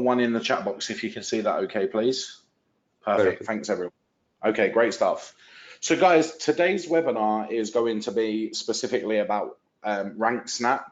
one in the chat box if you can see that okay, please. Perfect. Thanks, everyone. Okay, great stuff. So guys, today's webinar is going to be specifically about RankSnap.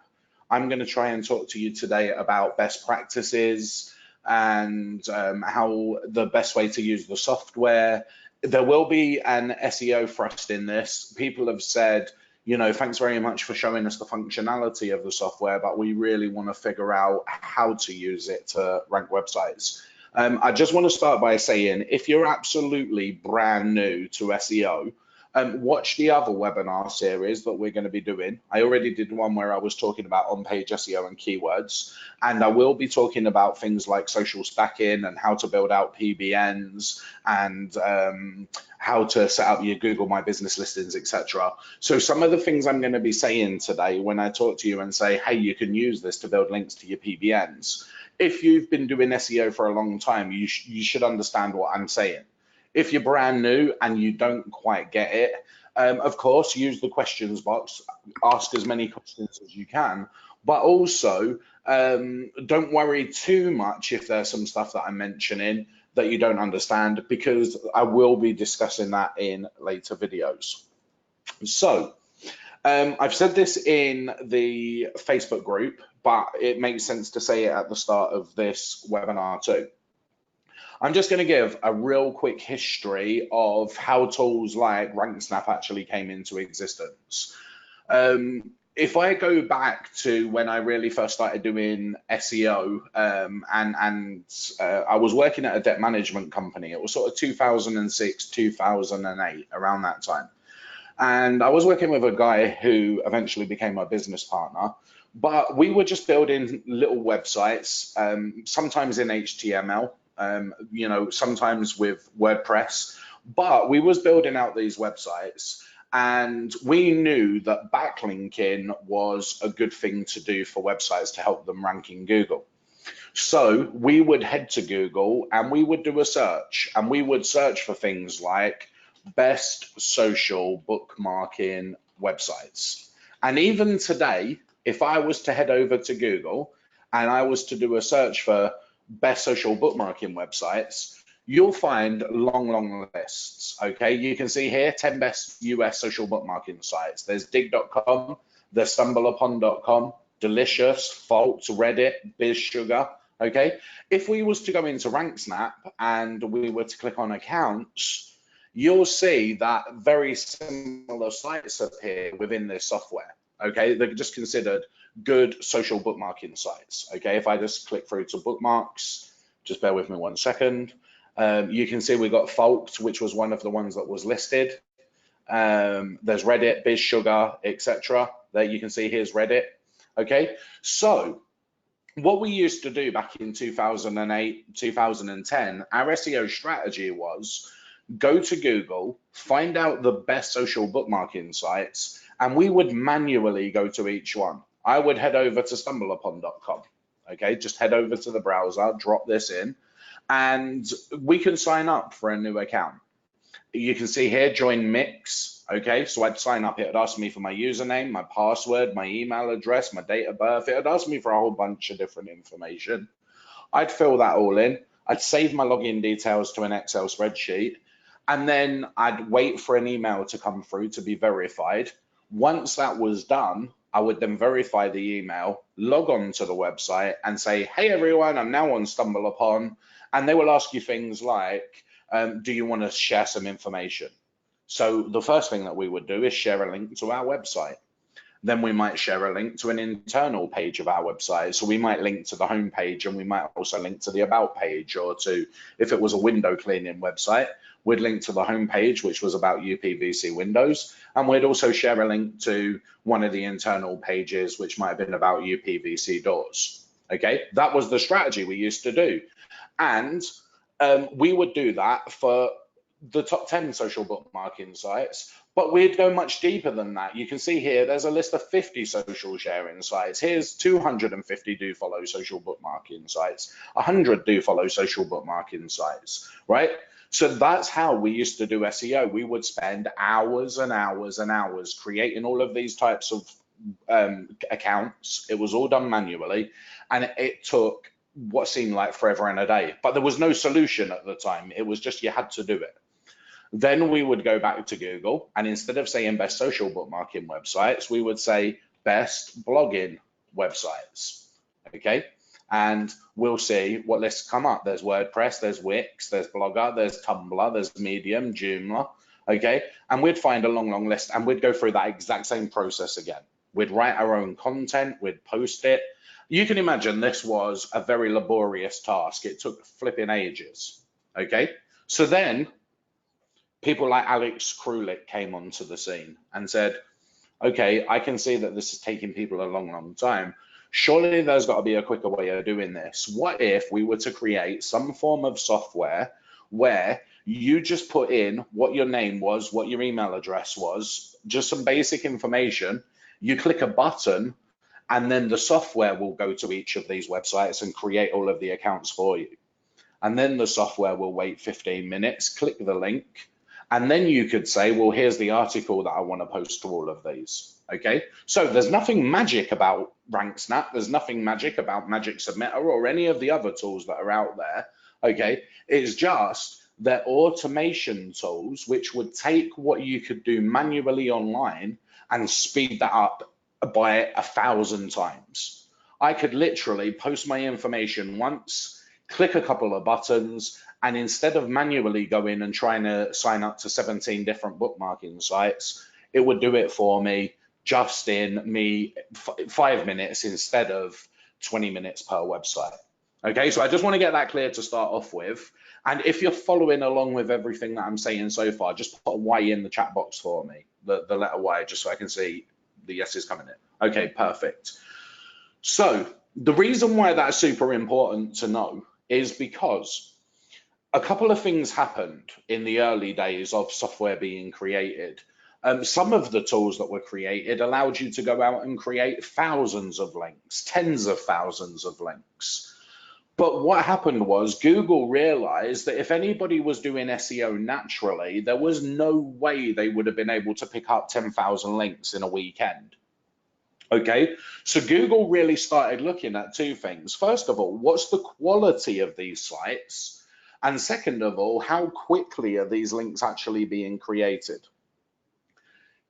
I'm going to try and talk to you today about best practices and how the best way to use the software. There will be an SEO thrust in this. People have said, you know, thanks very much for showing us the functionality of the software, but we really want to figure out how to use it to rank websites. I just want to start by saying, if you're absolutely brand new to SEO, watch the other webinar series that we're going to be doing. I already did one where I was talking about on-page SEO and keywords, and I will be talking about things like social stacking and how to build out PBNs and how to set up your Google My Business listings, etc. So some of the things I'm going to be saying today when I talk to you and say, hey, you can use this to build links to your PBNs. If you've been doing SEO for a long time, you should understand what I'm saying. If you're brand new and you don't quite get it, of course, use the questions box, ask as many questions as you can, but also don't worry too much if there's some stuff that I'm mentioning that you don't understand, because I will be discussing that in later videos. So I've said this in the Facebook group, but it makes sense to say it at the start of this webinar too. I'm just going to give a real quick history of how tools like RankSnap actually came into existence. If I go back to when I really first started doing SEO, I was working at a debt management company. It was sort of 2006, 2008, around that time. And I was working with a guy who eventually became my business partner, but we were just building little websites, sometimes in HTML, you know, sometimes with WordPress, but we was building out these websites, and we knew that backlinking was a good thing to do for websites to help them rank in Google. So we would head to Google and we would do a search, and we would search for things like best social bookmarking websites. And even today, if I was to head over to Google and I was to do a search for best social bookmarking websites, you'll find long lists. Okay, you can see here 10 best US social bookmarking sites. There's dig.com, there's stumbleupon.com, Delicious, Fault, Reddit, BizSugar. Okay, if we was to go into RankSnap and we were to click on accounts, you'll see that very similar sites appear within this software. Okay, they're just considered good social bookmarking sites. Okay, if I just click through to bookmarks, just bear with me 1 second. You can see we got Fault, which was one of the ones that was listed. There's Reddit, BizSugar, etc. There you can see here's Reddit. Okay, so what we used to do back in 2008, 2010, our SEO strategy was go to Google, find out the best social bookmarking sites, and we would manually go to each one. I would head over to stumbleupon.com. Okay, just head over to the browser, drop this in, and we can sign up for a new account. You can see here, join Mix. Okay, so I'd sign up. It would ask me for my username, my password, my email address, my date of birth. It would ask me for a whole bunch of different information. I'd fill that all in. I'd save my login details to an Excel spreadsheet, and then I'd wait for an email to come through to be verified. Once that was done, I would then verify the email, log on to the website and say, hey everyone, I'm now on StumbleUpon. And they will ask you things like, do you want to share some information? So the first thing that we would do is share a link to our website. Then we might share a link to an internal page of our website. So we might link to the home page, and we might also link to the about page, or to, if it was a window cleaning website, we'd link to the home page, which was about UPVC windows. And we'd also share a link to one of the internal pages, which might have been about UPVC doors. Okay, that was the strategy we used to do. And we would do that for the top 10 social bookmarking sites, but we'd go much deeper than that. You can see here, there's a list of 50 social sharing sites. Here's 250 do follow social bookmarking sites, 100 do follow social bookmarking sites, right? So that's how we used to do SEO. We would spend hours and hours and hours creating all of these types of accounts. It was all done manually, and it took what seemed like forever and a day, but there was no solution at the time. It was just you had to do it. Then we would go back to Google, and instead of saying best social bookmarking websites, we would say best blogging websites. Okay, and we'll see what lists come up. There's WordPress, there's Wix, there's Blogger, there's Tumblr, there's Medium, Joomla. Okay, and we'd find a long, long list, and we'd go through that exact same process again. We'd write our own content, we'd post it. You can imagine this was a very laborious task. It took flipping ages. Okay, so then people like Alex Krulik came onto the scene and said, okay, I can see that this is taking people a long, long time. Surely there's got to be a quicker way of doing this. What if we were to create some form of software where you just put in what your name was, what your email address was, just some basic information, you click a button, and then the software will go to each of these websites and create all of the accounts for you. And then the software will wait 15 minutes, click the link, and then you could say, well, here's the article that I want to post to all of these. Okay, so there's nothing magic about RankSnap. There's nothing magic about Magic Submitter or any of the other tools that are out there. Okay, it's just they're automation tools which would take what you could do manually online and speed that up by 1,000 times. I could literally post my information once, click a couple of buttons, and instead of manually going and trying to sign up to 17 different bookmarking sites, it would do it for me just in 5 minutes instead of 20 minutes per website. Okay, so I just want to get that clear to start off with. And if you're following along with everything that I'm saying so far, just put a Y in the chat box for me, the letter Y, just so I can see the yeses coming in. Okay, perfect. So the reason why that's super important to know is because a couple of things happened in the early days of software being created. Some of the tools that were created allowed you to go out and create thousands of links, tens of thousands of links. But what happened was Google realized that if anybody was doing SEO naturally, there was no way they would have been able to pick up 10,000 links in a weekend. Okay, so Google really started looking at two things. First of all, what's the quality of these sites? And second of all, how quickly are these links actually being created?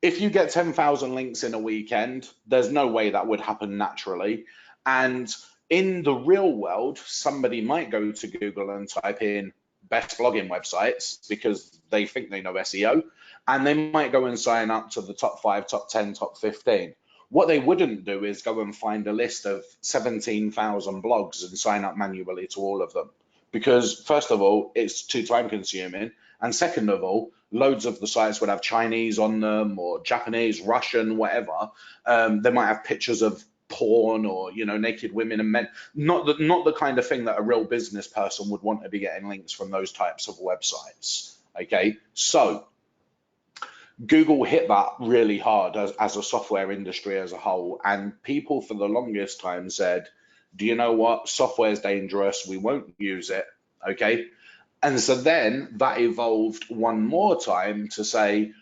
If you get 10,000 links in a weekend, there's no way that would happen naturally. And in the real world, somebody might go to Google and type in best blogging websites because they think they know SEO, and they might go and sign up to the top 5, top 10, top 15. What they wouldn't do is go and find a list of 17,000 blogs and sign up manually to all of them. Because first of all, it's too time consuming. And second of all, loads of the sites would have Chinese on them or Japanese, Russian, whatever. They might have pictures of porn or, you know, naked women and men. Not the kind of thing that a real business person would want to be getting links from those types of websites. Okay, so Google hit that really hard as a software industry as a whole, and people for the longest time said, do you know what, software is dangerous, we won't use it. Okay, and so then that evolved one more time to say,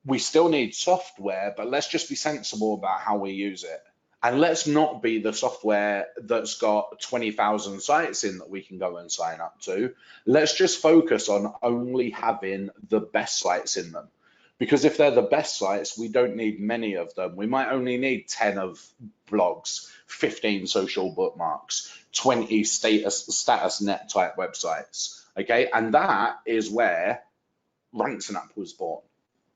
we still need software, but let's just be sensible about how we use it. And let's not be the software that's got 20,000 sites in that we can go and sign up to. Let's just focus on only having the best sites in them. Because if they're the best sites, we don't need many of them. We might only need 10 of blogs, 15 social bookmarks, 20 status net type websites. Okay, and that is where RankSnap was born.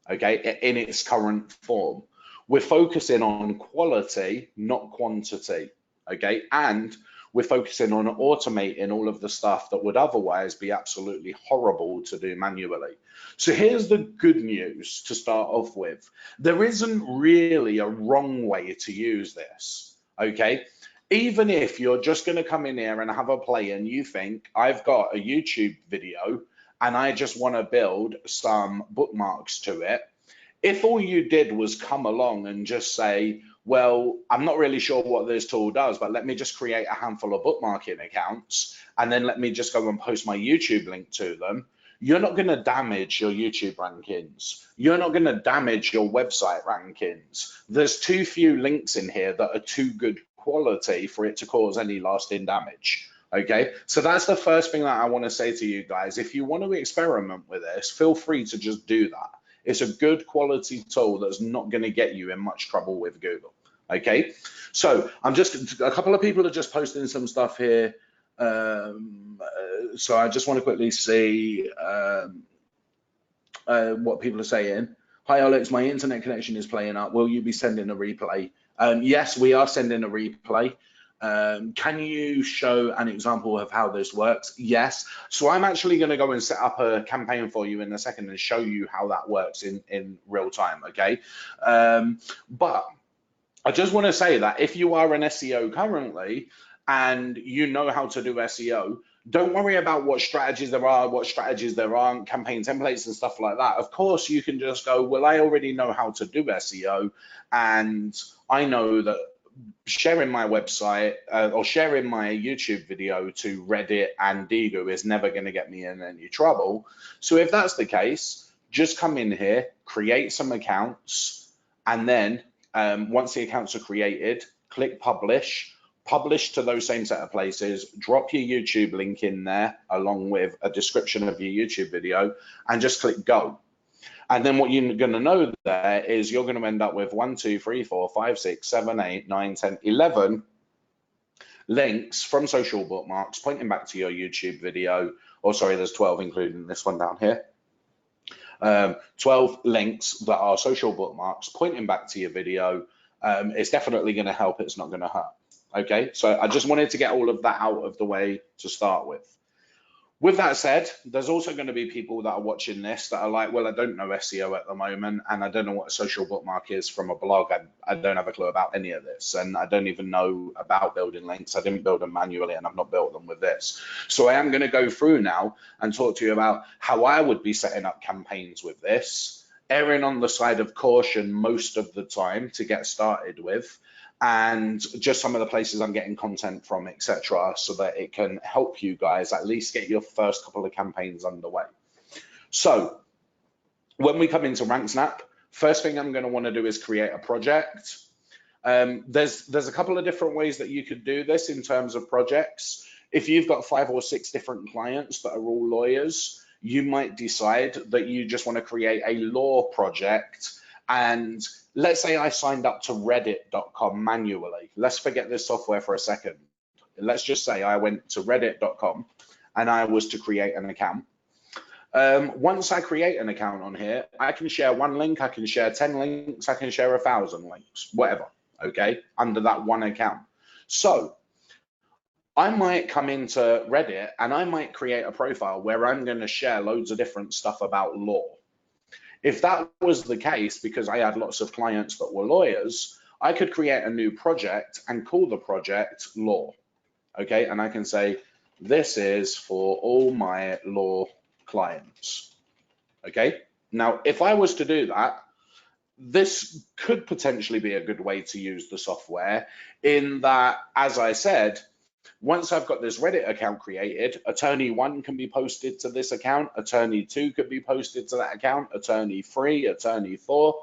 Okay, in its current form. We're focusing on quality, not quantity. Okay, and we're focusing on automating all of the stuff that would otherwise be absolutely horrible to do manually. So here's the good news to start off with. There isn't really a wrong way to use this, okay? Even if you're just gonna come in here and have a play and you think, I've got a YouTube video and I just wanna build some bookmarks to it, if all you did was come along and just say, well, I'm not really sure what this tool does, but let me just create a handful of bookmarking accounts and then let me just go and post my YouTube link to them, you're not going to damage your YouTube rankings. You're not going to damage your website rankings. There's too few links in here that are too good quality for it to cause any lasting damage. Okay, so that's the first thing that I want to say to you guys. If you want to experiment with this, feel free to just do that. It's a good quality tool that's not going to get you in much trouble with Google. Okay, so a couple of people are just posting some stuff here. So I just want to quickly see what people are saying. Hi Alex, my internet connection is playing up. Will you be sending a replay? Yes, we are sending a replay. Can you show an example of how this works? Yes. So I'm actually going to go and set up a campaign for you in a second and show you how that works in real time, okay? But I just want to say that if you are an SEO currently and you know how to do SEO, don't worry about what strategies there are, what strategies there aren't, campaign templates and stuff like that. Of course, you can just go, well, I already know how to do SEO, and I know that sharing my website or sharing my YouTube video to Reddit and Digu is never going to get me in any trouble. So if that's the case, just come in here, create some accounts, and then once the accounts are created, click publish to those same set of places, drop your YouTube link in there along with a description of your YouTube video, and just click go. And then what you're going to know there is you're going to end up with 1, 2, 3, 4, 5, 6, 7, 8, 9, 10, 11 links from social bookmarks pointing back to your YouTube video. Or sorry, there's 12 including this one down here. 12 links that are social bookmarks pointing back to your video. It's definitely going to help. It's not going to hurt. Okay, so I just wanted to get all of that out of the way to start with. With that said, there's also going to be people that are watching this that are like, well, I don't know SEO at the moment, and I don't know what a social bookmark is from a blog. I don't have a clue about any of this, and I don't even know about building links. I didn't build them manually, and I've not built them with this. So I am going to go through now and talk to you about how I would be setting up campaigns with this, erring on the side of caution most of the time to get started with, and just some of the places I'm getting content from, etc., so that it can help you guys at least get your first couple of campaigns underway. So when we come into RankSnap, first thing I'm going to want to do is create a project. There's a couple of different ways that you could do this in terms of projects. If you've got 5 or 6 different clients that are all lawyers, you might decide that you just want to create a law project. And let's say I signed up to reddit.com manually. Let's forget this software for a second. Let's just say I went to reddit.com and I was to create an account. Once I create an account on here, I can share 1 link, I can share 10 links, I can share 1,000 links, whatever, okay, under that one account. So I might come into Reddit and I might create a profile where I'm going to share loads of different stuff about law. If that was the case, because I had lots of clients that were lawyers, I could create a new project and call the project law, okay? And I can say, this is for all my law clients, okay? Now, if I was to do that, this could potentially be a good way to use the software in that, as I said, once I've got this Reddit account created, attorney 1 can be posted to this account, attorney 2 could be posted to that account, attorney 3, attorney 4.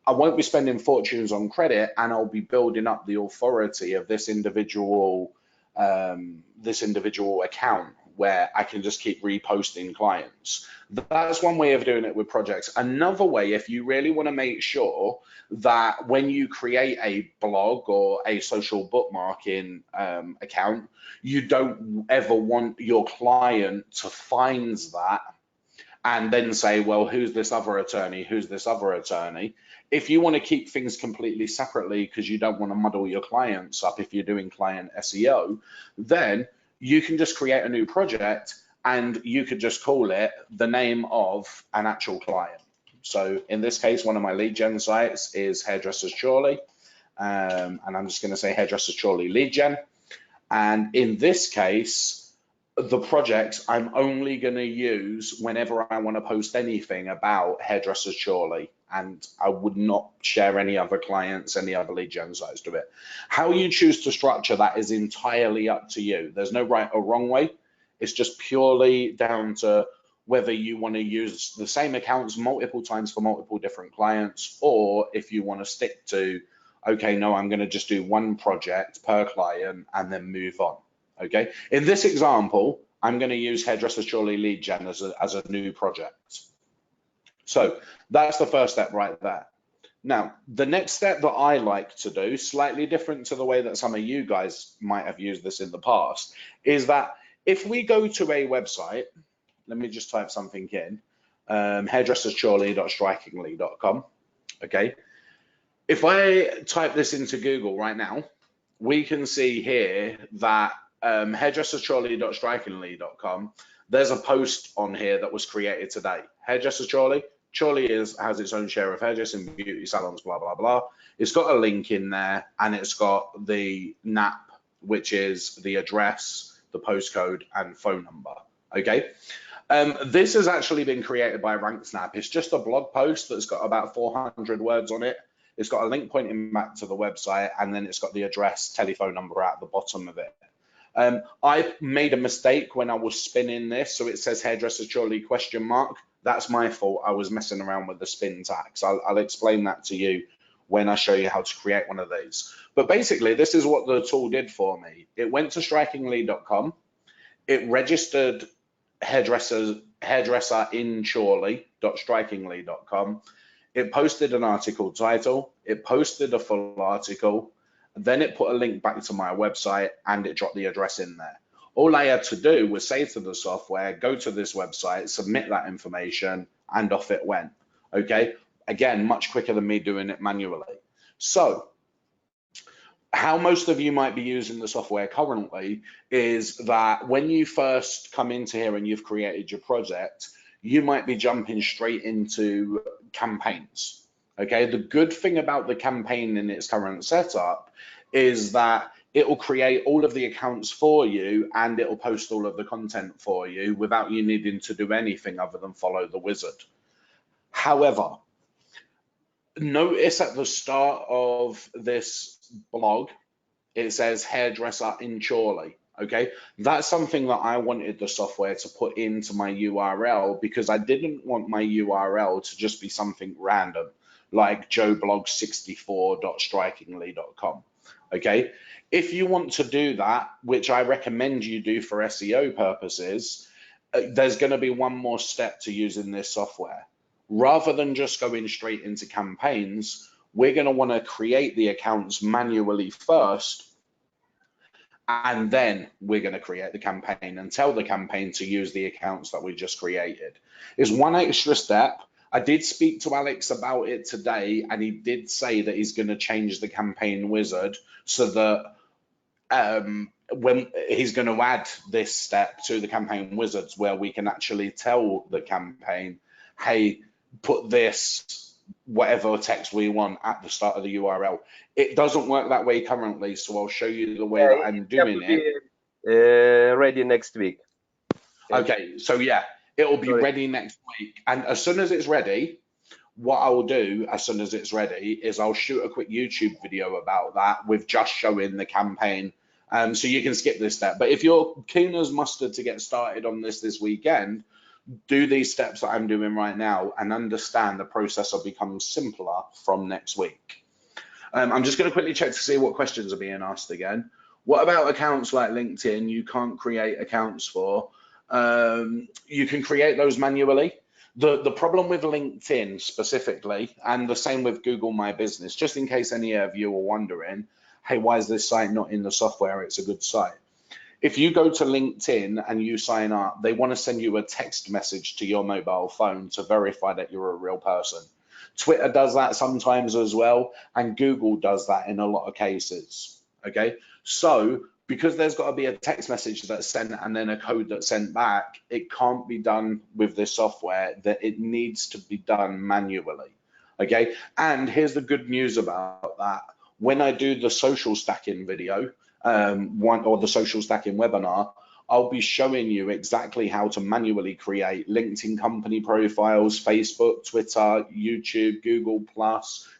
I won't be spending fortunes on credit, and I'll be building up the authority of this individual account where I can just keep reposting clients. That's one way of doing it with projects. Another way, if you really want to make sure that when you create a blog or a social bookmarking account, you don't ever want your client to find that and then say, well, who's this other attorney? Who's this other attorney? If you want to keep things completely separately because you don't want to muddle your clients up if you're doing client SEO, then you can just create a new project and you could just call it the name of an actual client. So in this case, one of my lead gen sites is Hairdressers Chorley, and I'm just going to say Hairdressers Chorley lead gen. And in this case, the project I'm only going to use whenever I want to post anything about Hairdressers Chorley, and I would not share any other clients, any other lead gen sites to it. How you choose to structure that is entirely up to you. There's no right or wrong way. It's just purely down to whether you want to use the same accounts multiple times for multiple different clients, or if you want to stick to, okay, no, I'm going to just do one project per client and then move on. Okay, in this example, I'm going to use Hairdresser Surely Lead Gen as a new project. So that's the first step right there. Now, the next step that I like to do, slightly different to the way that some of you guys might have used this in the past, is that if we go to a website, let me just type something in, hairdressersurely.strikingly.com, okay? If I type this into Google right now, we can see here that hairdressersurely.strikingly.com, there's a post on here that was created today. Hairdresser Surely has its own share of hairdressing, beauty salons, blah, blah, blah. It's got a link in there, and it's got the NAP, which is the address, the postcode, and phone number, okay? This has actually been created by RankSnap. It's just a blog post that's got about 400 words on it. It's got a link pointing back to the website, and then it's got the address, telephone number at the bottom of it. I made a mistake when I was spinning this, so it says Hairdresser Surely ? That's my fault. I was messing around with the spin tags. I'll explain that to you when I show you how to create one of these. But basically, this is what the tool did for me. It went to strikingly.com. It registered hairdresser in surely.strikingly.com. It posted an article title. It posted a full article. Then it put a link back to my website, and it dropped the address in there. All I had to do was say to the software, go to this website, submit that information, and off it went. Okay, again, much quicker than me doing it manually. So how most of you might be using the software currently is that when you first come into here and you've created your project, you might be jumping straight into campaigns. Okay, the good thing about the campaign in its current setup is that it will create all of the accounts for you, and it will post all of the content for you without you needing to do anything other than follow the wizard. However, notice at the start of this blog, it says Hairdresser in Surely. Okay, that's something that I wanted the software to put into my URL, because I didn't want my URL to just be something random like joeblog64.strikingly.com. Okay, if you want to do that, which I recommend you do for SEO purposes, there's going to be one more step to using this software. Rather than just going straight into campaigns, we're going to want to create the accounts manually first, and then we're going to create the campaign and tell the campaign to use the accounts that we just created. It's one extra step. I did speak to Alex about it today, and he did say that he's going to change the campaign wizard so that when he's going to add this step to the campaign wizards, where we can actually tell the campaign, hey, put this whatever text we want at the start of the URL. It doesn't work that way currently, so I'll show you the way that I'm doing it. Ready next week. Okay, so yeah, it will be ready next week. And as soon as it's ready, what I will do as soon as it's ready is I'll shoot a quick YouTube video about that with just showing the campaign. So you can skip this step. But if you're keen as mustard to get started on this weekend, do these steps that I'm doing right now and understand the process will become simpler from next week. I'm just going to quickly check to see what questions are being asked again. What about accounts like LinkedIn you can't create accounts for? You can create those manually. The problem with LinkedIn specifically, and the same with Google My Business, just in case any of you are wondering, hey, why is this site not in the software? It's a good site. If you go to LinkedIn and you sign up, they want to send you a text message to your mobile phone to verify that you're a real person. Twitter does that sometimes as well, and Google does that in a lot of cases, okay? So because there's got to be a text message that's sent and then a code that's sent back, it can't be done with this software, that it needs to be done manually, okay? And here's the good news about that. When I do the social stacking video, or the social stacking webinar, I'll be showing you exactly how to manually create LinkedIn company profiles, Facebook, Twitter, YouTube, Google+,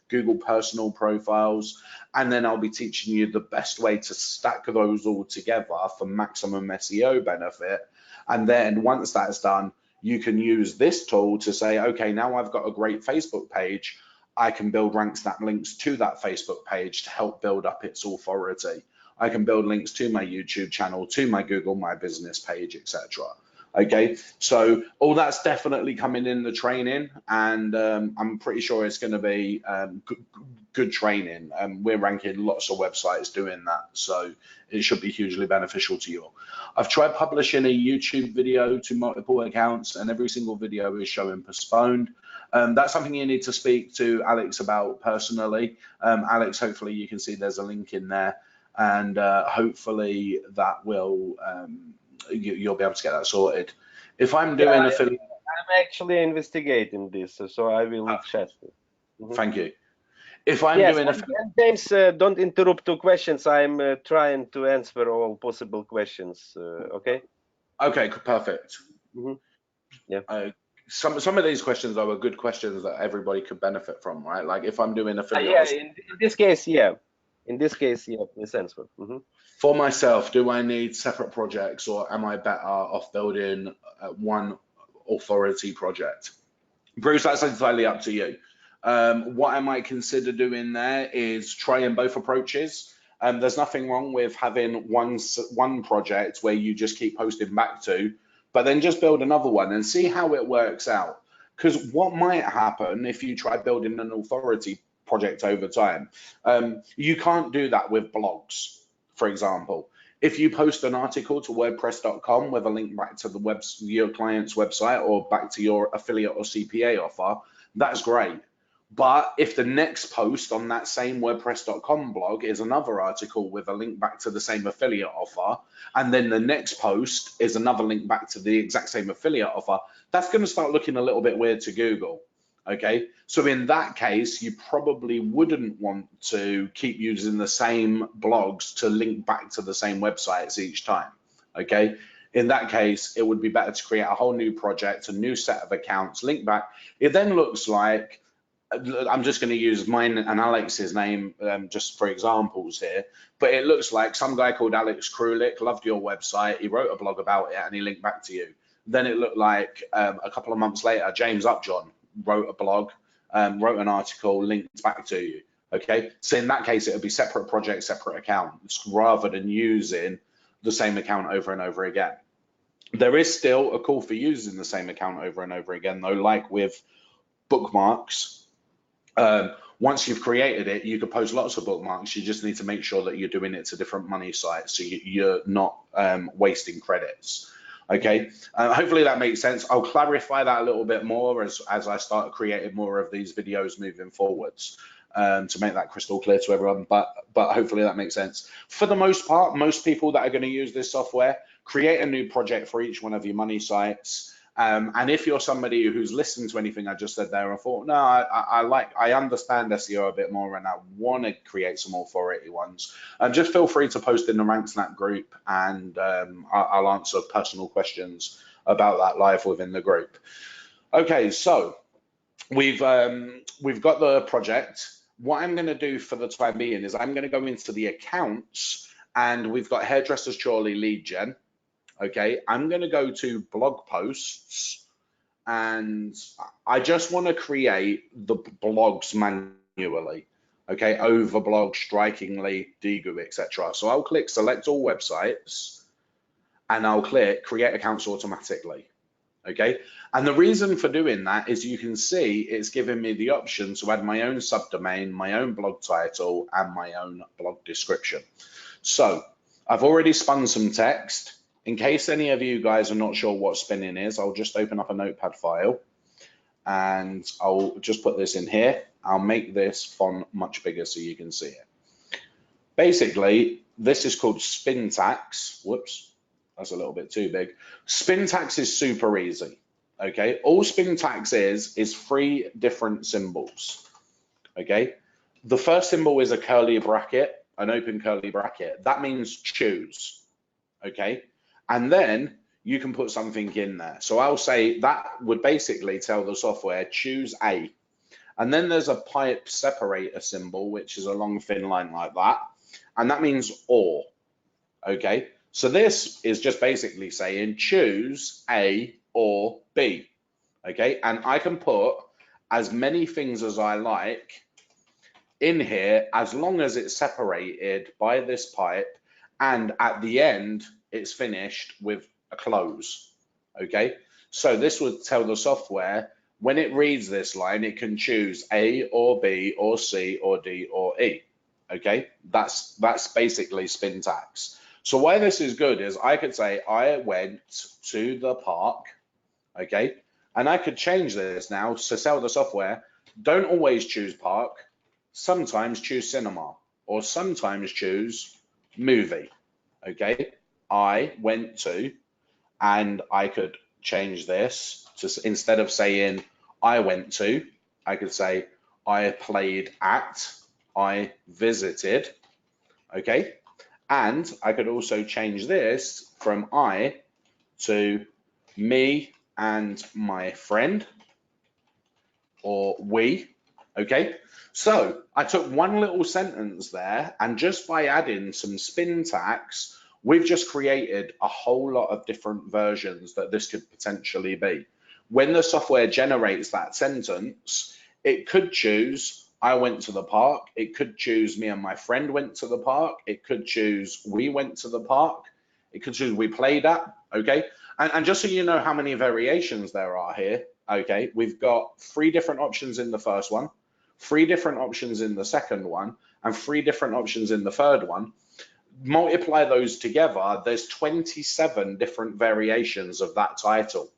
Google personal profiles, and then I'll be teaching you the best way to stack those all together for maximum SEO benefit. And then once that's done, you can use this tool to say, okay, now I've got a great Facebook page, I can build RankSnap links to that Facebook page to help build up its authority. I can build links to my YouTube channel, to my Google My Business page, etc. Okay, so all that's definitely coming in the training, and I'm pretty sure it's going to be good training. We're ranking lots of websites doing that, so it should be hugely beneficial to you all. I've tried publishing a YouTube video to multiple accounts, and every single video is showing postponed. That's something you need to speak to Alex about personally. Alex, hopefully you can see there's a link in there, and hopefully that will you'll be able to get that sorted. If I'm doing affiliate, I'm actually investigating this, so I will check it. Thank you. If I'm Yes, doing and James, don't interrupt two questions. I'm trying to answer all possible questions. Okay. Okay, perfect. Yeah. Some of these questions though are good questions that everybody could benefit from, right? Like if I'm doing affiliate. Yeah. In this case, yeah. In this case, yeah. Please answer. For myself, do I need separate projects, or am I better off building one authority project? Bruce, that's entirely up to you. What I might consider doing there is trying both approaches. There's nothing wrong with having one project where you just keep posting back to, but then just build another one and see how it works out. Because what might happen if you try building an authority project over time, you can't do that with blogs. For example, if you post an article to WordPress.com with a link back to your client's website or back to your affiliate or CPA offer, that's great. But if the next post on that same WordPress.com blog is another article with a link back to the same affiliate offer, and then the next post is another link back to the exact same affiliate offer, that's going to start looking a little bit weird to Google. Okay, so in that case, you probably wouldn't want to keep using the same blogs to link back to the same websites each time. Okay, in that case, it would be better to create a whole new project, a new set of accounts, link back. It then looks like, I'm just going to use mine and Alex's name just for examples here, but it looks like some guy called Alex Krulik loved your website, he wrote a blog about it, and he linked back to you. Then it looked like a couple of months later, James Upjohn wrote a blog, wrote an article, linked back to you. Okay, so in that case, it would be separate projects, separate accounts, rather than using the same account over and over again. There is still a call for using the same account over and over again, though, like with bookmarks. Once you've created it, you can post lots of bookmarks. You just need to make sure that you're doing it to different money sites, so you're not wasting credits. Okay, hopefully that makes sense. I'll clarify that a little bit more as I start creating more of these videos moving forwards, to make that crystal clear to everyone, but hopefully that makes sense. For the most part, most people that are going to use this software, create a new project for each one of your money sites. And if you're somebody who's listened to anything I just said there and thought, no, I understand SEO a bit more and I want to create some authority ones, just feel free to post in the RankSnap group, and I'll answer personal questions about that live within the group. Okay, so we've got the project. What I'm going to do for the time being is I'm going to go into the accounts, and we've got Hairdressers Chorley lead gen. Okay, I'm going to go to blog posts, and I just want to create the blogs manually. Okay, overblog, strikingly, Degu, etc. So I'll click select all websites, and I'll click create accounts automatically. Okay, and the reason for doing that is you can see it's giving me the option to add my own subdomain, my own blog title, and my own blog description. So I've already spun some text. In case any of you guys are not sure what spinning is, I'll just open up a notepad file and I'll just put this in here. I'll make this font much bigger so you can see it. Basically, this is called Spintax. Whoops, that's a little bit too big. Spintax is super easy. Okay, all Spintax is 3 different symbols. Okay, the first symbol is a curly bracket, an open curly bracket. That means choose. Okay, and then you can put something in there. So I'll say that would basically tell the software choose A. And then there's a pipe separator symbol, which is a long thin line like that. And that means or. Okay, so this is just basically saying choose A or B. Okay, and I can put as many things as I like in here as long as it's separated by this pipe and at the end, it's finished with a close, okay? So this would tell the software, when it reads this line, it can choose A or B or C or D or E, okay? That's basically Spintax. So why this is good is I could say, I went to the park, okay? And I could change this now to sell the software. Don't always choose park, sometimes choose cinema, or sometimes choose movie, okay? I went to, and I could change this to, instead of saying I went to, I could say I played at, I visited, okay? And I could also change this from I to me and my friend, or we, okay? So I took one little sentence there, and just by adding some Spintax, we've just created a whole lot of different versions that this could potentially be. When the software generates that sentence, it could choose I went to the park, it could choose me and my friend went to the park, it could choose we went to the park, it could choose we played at, okay? And just so you know how many variations there are here, okay, we've got 3 different options in the first one, 3 different options in the second one, and 3 different options in the third one. Multiply those together, there's 27 different variations of that title,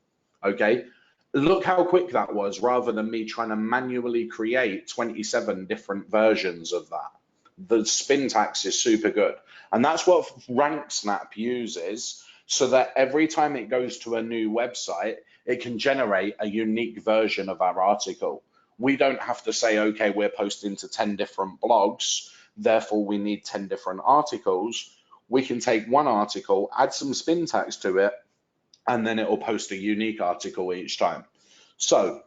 okay? Look how quick that was, rather than me trying to manually create 27 different versions of that. The Spintax is super good. And that's what RankSnap uses, so that every time it goes to a new website, it can generate a unique version of our article. We don't have to say, okay, we're posting to 10 different blogs, therefore we need 10 different articles. We can take one article, add some Spintax to it, and then it will post a unique article each time. So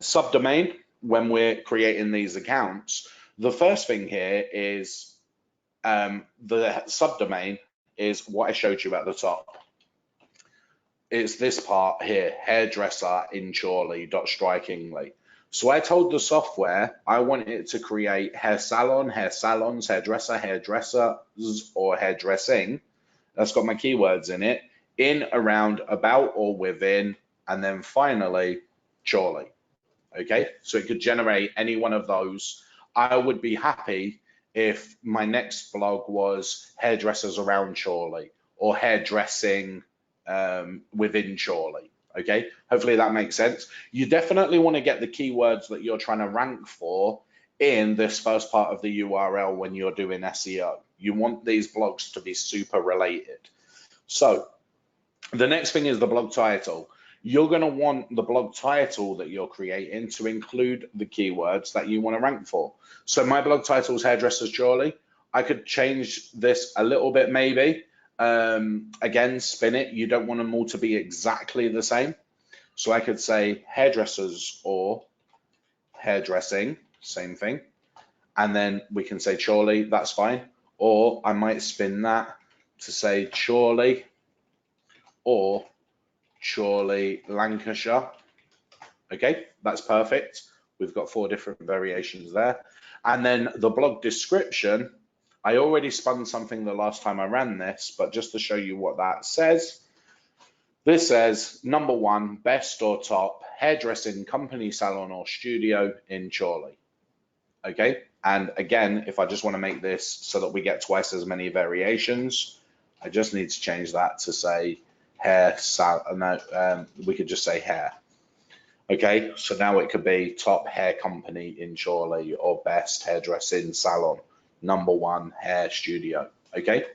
subdomain, when we're creating these accounts, the first thing here is the subdomain is what I showed you at the top. It's this part here, hairdresser in Chorley.strikingly. So I told the software I want it to create hair salon, hair salons, hairdresser, hairdressers, or hairdressing. That's got my keywords in it, in, around, about, or within, and then finally, Chorley. Okay, so it could generate any one of those. I would be happy if my next blog was hairdressers around Chorley, or hairdressing within Chorley. Okay, hopefully that makes sense. You definitely want to get the keywords that you're trying to rank for in this first part of the URL when you're doing SEO. You want these blogs to be super related. So the next thing is the blog title. You're going to want the blog title that you're creating to include the keywords that you want to rank for. So my blog title is Hairdressers Chorley. I could change this a little bit maybe. Again, spin it. You don't want them all to be exactly the same. So I could say hairdressers or hairdressing, same thing. And then we can say Chorley, that's fine. Or I might spin that to say Chorley or Chorley, Lancashire. Okay, that's perfect. We've got 4 different variations there. And then the blog description, I already spun something the last time I ran this, but just to show you what that says, this says number 1, best or top hairdressing company, salon or studio in Chorley. Okay, and again, if I just want to make this so that we get twice as many variations, I just need to change that to say hair, we could just say hair. Okay, so now it could be top hair company in Chorley or best hairdressing salon, number 1 hair studio. Okay,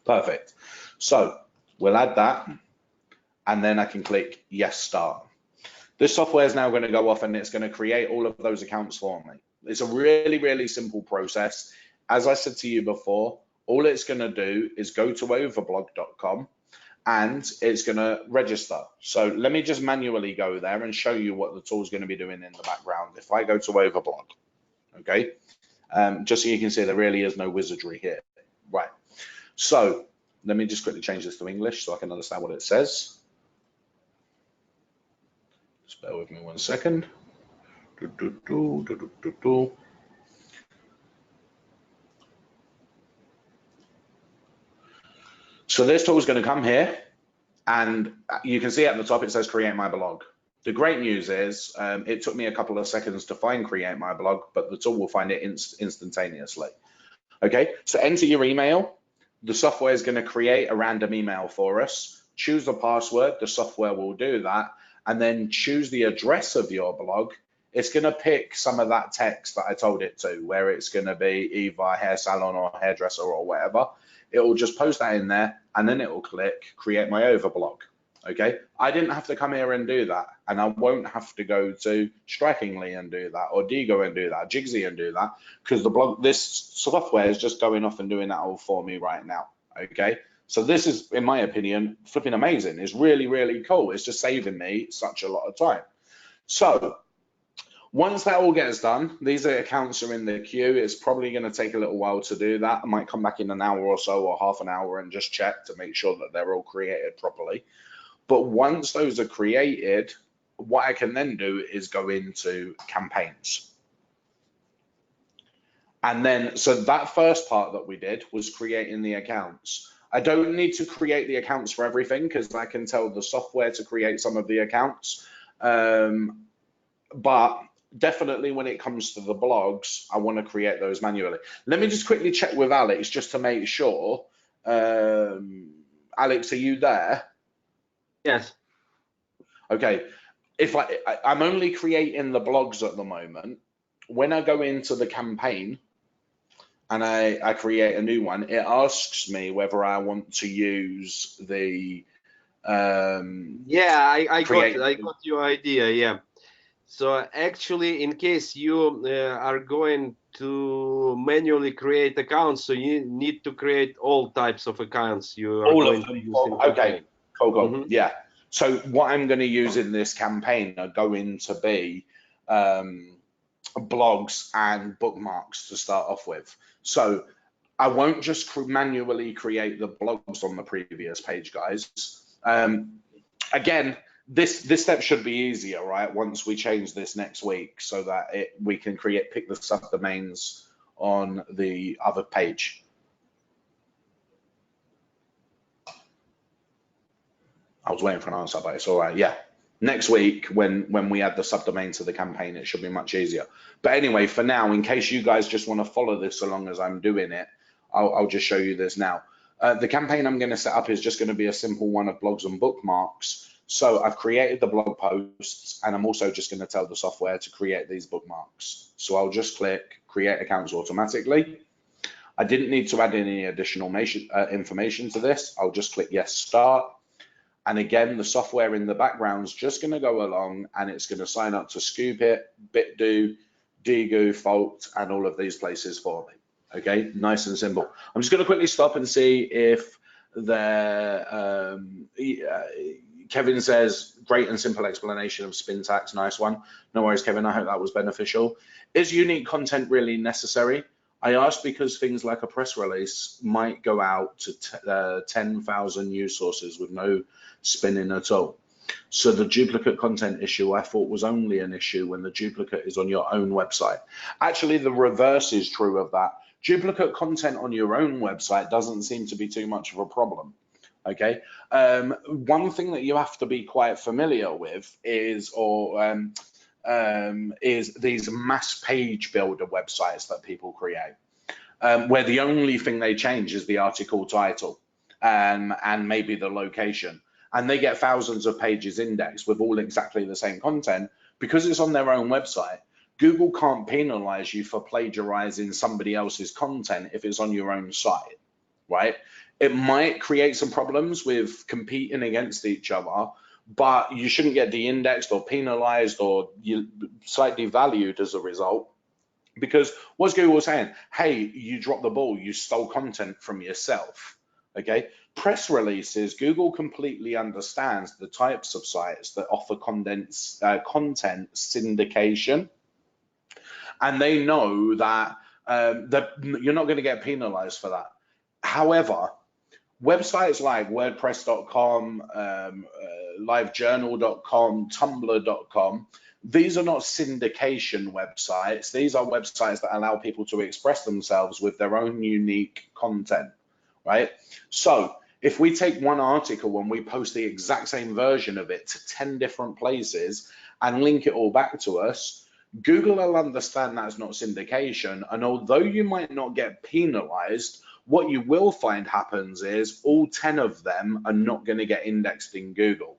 perfect. So we'll add that, and then I can click yes, start. This software is now going to go off and it's going to create all of those accounts for me. It's a really, really simple process. As I said to you before, all it's going to do is go to overblog.com and it's going to register. So let me just manually go there and show you what the tool is going to be doing in the background. If I go to Overblog, okay, just so you can see there really is no wizardry here. Right. So let me just quickly change this to English so I can understand what it says. Just bear with me 1 second. So this tool is going to come here, and you can see at the top it says create my blog. The great news is it took me a couple of seconds to find create my blog, but the tool will find it instantaneously. Okay, so enter your email. The software is going to create a random email for us. Choose the password, the software will do that, and then choose the address of your blog. It's going to pick some of that text that I told it to, where it's going to be either hair salon or hairdresser or whatever. It will just post that in there, and then it will click create my overblog. Okay, I didn't have to come here and do that, and I won't have to go to Strikingly and do that, or Digo and do that, Jigsy and do that, because this software is just going off and doing that all for me right now. Okay, so this is, in my opinion, flipping amazing. It's really, really cool. It's just saving me such a lot of time. So once that all gets done, these accounts are in the queue. It's probably going to take a little while to do that. I might come back in an hour or so, or half an hour, and just check to make sure that they're all created properly. But once those are created, what I can then do is go into campaigns. And then, so that first part that we did was creating the accounts. I don't need to create the accounts for everything, because I can tell the software to create some of the accounts. But definitely when it comes to the blogs, I want to create those manually. Let me just quickly check with Alex just to make sure. Alex, are you there? Yes. Okay, if I'm only creating the blogs at the moment. When I go into the campaign and I create a new one, it asks me whether I want to use the yeah, I got your idea. Yeah. So actually, in case you are going to manually create accounts, so you need to create all types of accounts you are going to use in campaign. Okay, cool. Yeah. So what I'm going to use in this campaign are going to be blogs and bookmarks to start off with. So I won't just manually create the blogs on the previous page, guys. Again, this step should be easier, right? Once we change this next week, so that we can pick the subdomains on the other page. I was waiting for an answer, but it's all right. Yeah, next week when we add the subdomain to the campaign, it should be much easier. But anyway, for now, in case you guys just want to follow this along as I'm doing it, I'll just show you this now. The campaign I'm going to set up is just going to be a simple one of blogs and bookmarks. So I've created the blog posts, and I'm also just going to tell the software to create these bookmarks. So I'll just click create accounts automatically. I didn't need to add any additional information to this. I'll just click yes, start. And again, the software in the background is just going to go along, and it's going to sign up to Scoopit, BitDo, Digo, Fault, and all of these places for me. Okay, nice and simple. I'm just going to quickly stop and see if Kevin says, great and simple explanation of spin tax. Nice one. No worries, Kevin. I hope that was beneficial. Is unique content really necessary? I ask because things like a press release might go out to 10,000 news sources with no spinning at all. So the duplicate content issue I thought was only an issue when the duplicate is on your own website. Actually, the reverse is true of that. Duplicate content on your own website doesn't seem to be too much of a problem. Okay, one thing that you have to be quite familiar with is these mass page builder websites that people create, where the only thing they change is the article title and maybe the location, and they get thousands of pages indexed with all exactly the same content because it's on their own website. Google can't penalize you for plagiarizing somebody else's content if it's on your own site, right? It might create some problems with competing against each other, but you shouldn't get de-indexed or penalized or site devalued as a result, because what's Google saying? Hey, you dropped the ball, you stole content from yourself. Okay, press releases, Google completely understands the types of sites that offer content syndication, and they know that you're not going to get penalized for that. However, websites like WordPress.com, LiveJournal.com, Tumblr.com, these are not syndication websites. These are websites that allow people to express themselves with their own unique content, right? So If we take one article and we post the exact same version of it to 10 different places and link it all back to us, Google will understand that's not syndication. And although you might not get penalized, what you will find happens is all 10 of them are not going to get indexed in Google.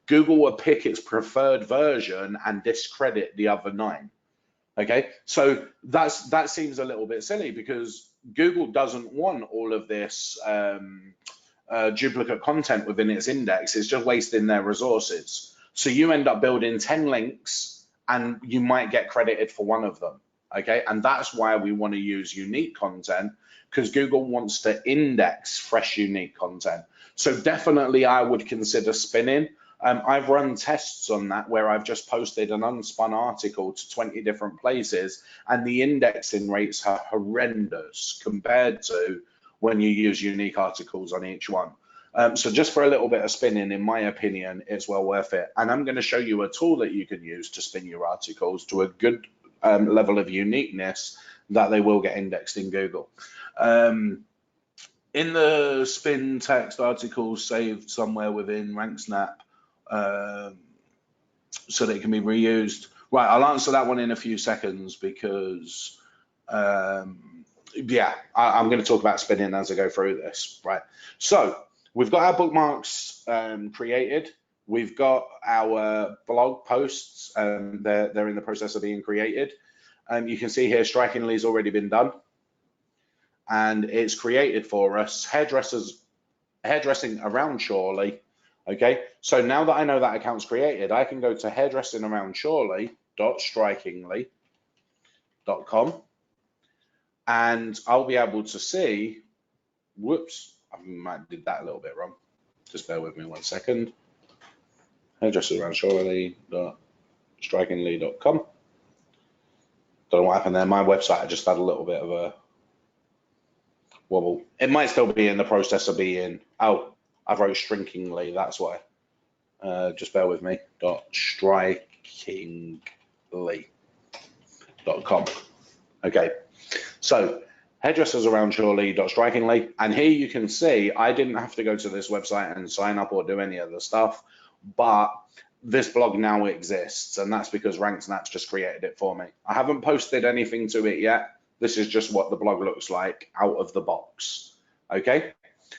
Google will pick its preferred version and discredit the other 9. Okay, so that seems a little bit silly because Google doesn't want all of this duplicate content within its index. It's just wasting their resources. So you end up building 10 links and you might get credited for one of them. Okay, and that's why we want to use unique content, because Google wants to index fresh, unique content. So definitely I would consider spinning. I've run tests on that where I've just posted an unspun article to 20 different places, and the indexing rates are horrendous compared to when you use unique articles on each one. So just for a little bit of spinning, in my opinion, it's well worth it. And I'm going to show you a tool that you can use to spin your articles to a good level of uniqueness that they will get indexed in Google. In the spin text articles saved somewhere within RankSnap, so that it can be reused. Right, I'll answer that one in a few seconds because, yeah, I'm going to talk about spinning as I go through this. Right, so we've got our bookmarks created. We've got our blog posts, they're in the process of being created. You can see here, strikingly's already been done. And it's created for us, hairdressing around Chorley. Okay, so now that I know that account's created, I can go to hairdressingaroundchorley.strikingly.com and I'll be able to see, whoops, I might have did that a little bit wrong. Just bear with me 1 second. Hairdressingaroundchorley.strikingly.com. Don't know what happened there. My website, I just had a little bit of a wobble. It might still be in the process of being, oh, I wrote shrinkingly, that's why. Just bear with me. .strikingly.com. Okay, so hairdressersaroundchorley.strikingly, and here you can see I didn't have to go to this website and sign up or do any other stuff, but this blog now exists, and that's because RankSnap's just created it for me. I haven't posted anything to it yet. This is just what the blog looks like out of the box. Okay,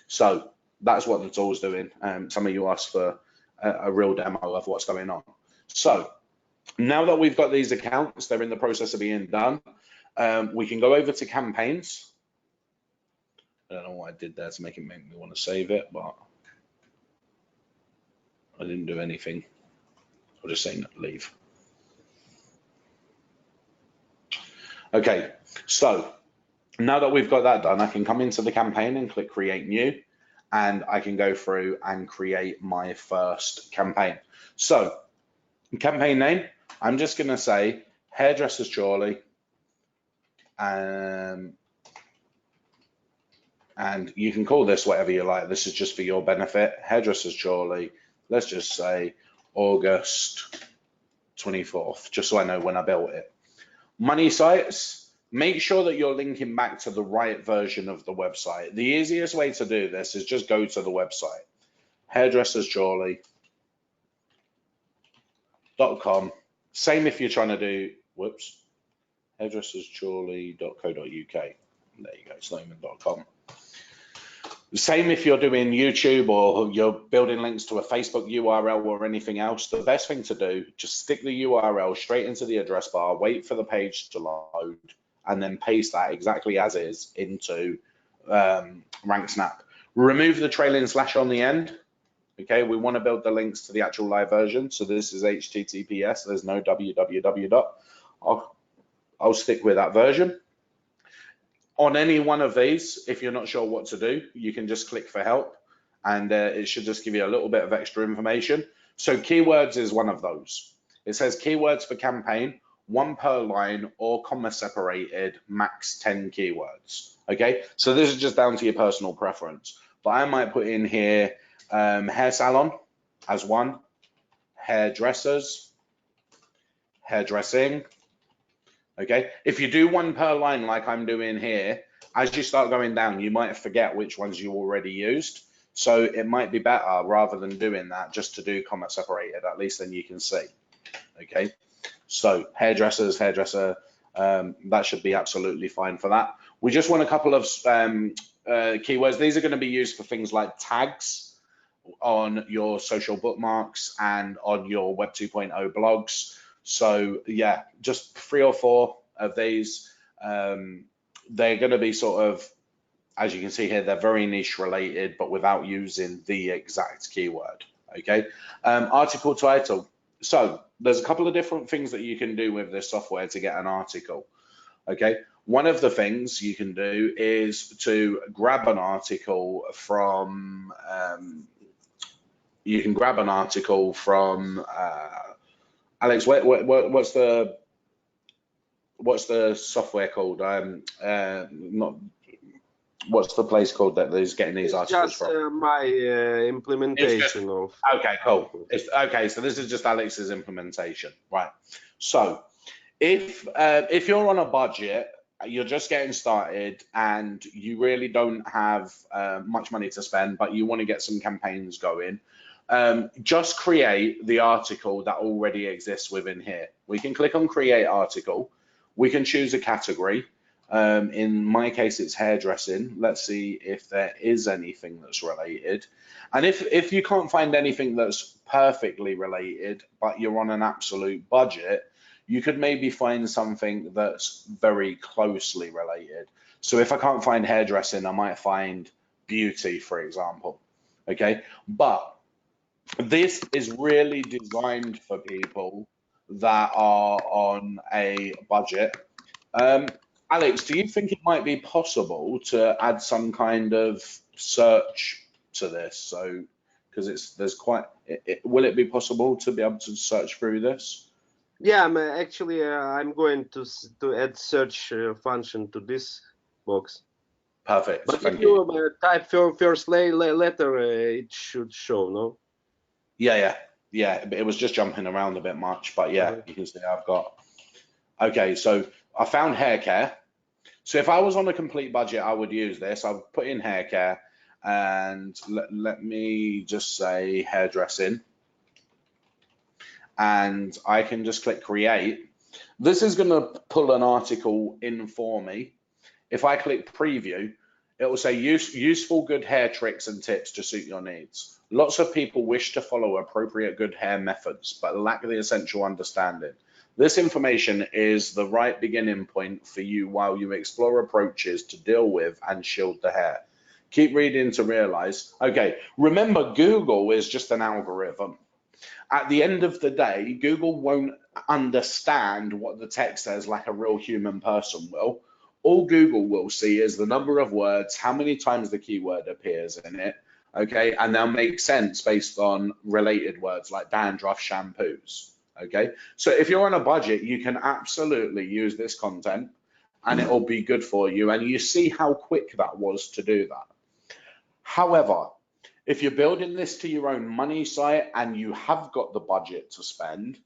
so that's what the tool's doing. Some of you asked for a real demo of what's going on. So now that we've got these accounts, they're in the process of being done. We can go over to campaigns. I don't know what I did there to make me want to save it, but I didn't do anything. I'll just say leave. Okay, so now that we've got that done, I can come into the campaign and click create new, and I can go through and create my first campaign. So campaign name, I'm just going to say Hairdressers Chorley, and you can call this whatever you like. This is just for your benefit. Hairdressers Chorley, let's just say August 24th, just so I know when I built it. Money sites, make sure that you're linking back to the right version of the website. The easiest way to do this is just go to the website, hairdresserschorley.com. Same if you're trying to do, whoops, hairdresserschorley.co.uk. There you go, Sloman.com. Same if you're doing YouTube or you're building links to a Facebook URL or anything else. The best thing to do, just stick the URL straight into the address bar, wait for the page to load, and then paste that exactly as is into RankSnap. Remove the trailing slash on the end. Okay, we want to build the links to the actual live version. So this is HTTPS, there's no www. I'll stick with that version. On any one of these, if you're not sure what to do, you can just click for help, and it should just give you a little bit of extra information. So keywords is one of those. It says keywords for campaign, 1 per line or comma separated, max 10 keywords. Okay, so this is just down to your personal preference. But I might put in here hair salon as 1, hairdressers, hairdressing. Okay, if you do 1 per line like I'm doing here, as you start going down, you might forget which ones you already used. So it might be better rather than doing that just to do comma separated, at least then you can see. Okay, so hairdresser, that should be absolutely fine for that. We just want a couple of keywords. These are going to be used for things like tags on your social bookmarks and on your Web 2.0 blogs. So yeah, just 3 or 4 of these. They're going to be sort of, as you can see here, they're very niche related, but without using the exact keyword. Okay, article title. So there's a couple of different things that you can do with this software to get an article. Okay, one of the things you can do is to grab an article from Alex. What's the software called? Not what's the place called that is getting these articles from? Just my implementation of. Okay, cool. Okay, so this is just Alex's implementation, right? So if you're on a budget, you're just getting started, and you really don't have much money to spend, but you want to get some campaigns going, just create the article that already exists within here. We can click on Create Article. We can choose a category. In my case, it's hairdressing. Let's see if there is anything that's related. And if you can't find anything that's perfectly related, but you're on an absolute budget, you could maybe find something that's very closely related. So if I can't find hairdressing, I might find beauty, for example. Okay, but this is really designed for people that are on a budget. Alex, do you think it might be possible to add some kind of search to this? So, because will it be possible to be able to search through this? Yeah, I'm going to add search function to this box. Perfect. But Thank if you type first letter, it should show, no? Yeah. It was just jumping around a bit much, but yeah, you can see I've got. Okay, so I found hair care. So if I was on a complete budget, I would use this. I would put in hair care, and let me just say hairdressing, and I can just click create. This is going to pull an article in for me. If I click preview, it will say useful good hair tricks and tips to suit your needs. Lots of people wish to follow appropriate good hair methods, but lack the essential understanding. This information is the right beginning point for you while you explore approaches to deal with and shield the hair. Keep reading to realize. Okay, remember, Google is just an algorithm. At the end of the day, Google won't understand what the text says like a real human person will. All Google will see is the number of words, how many times the keyword appears in it, okay, and they'll make sense based on related words like dandruff, shampoos, okay? So if you're on a budget, you can absolutely use this content and it'll be good for you, and you see how quick that was to do that. However, if you're building this to your own money site and you have got the budget to spend,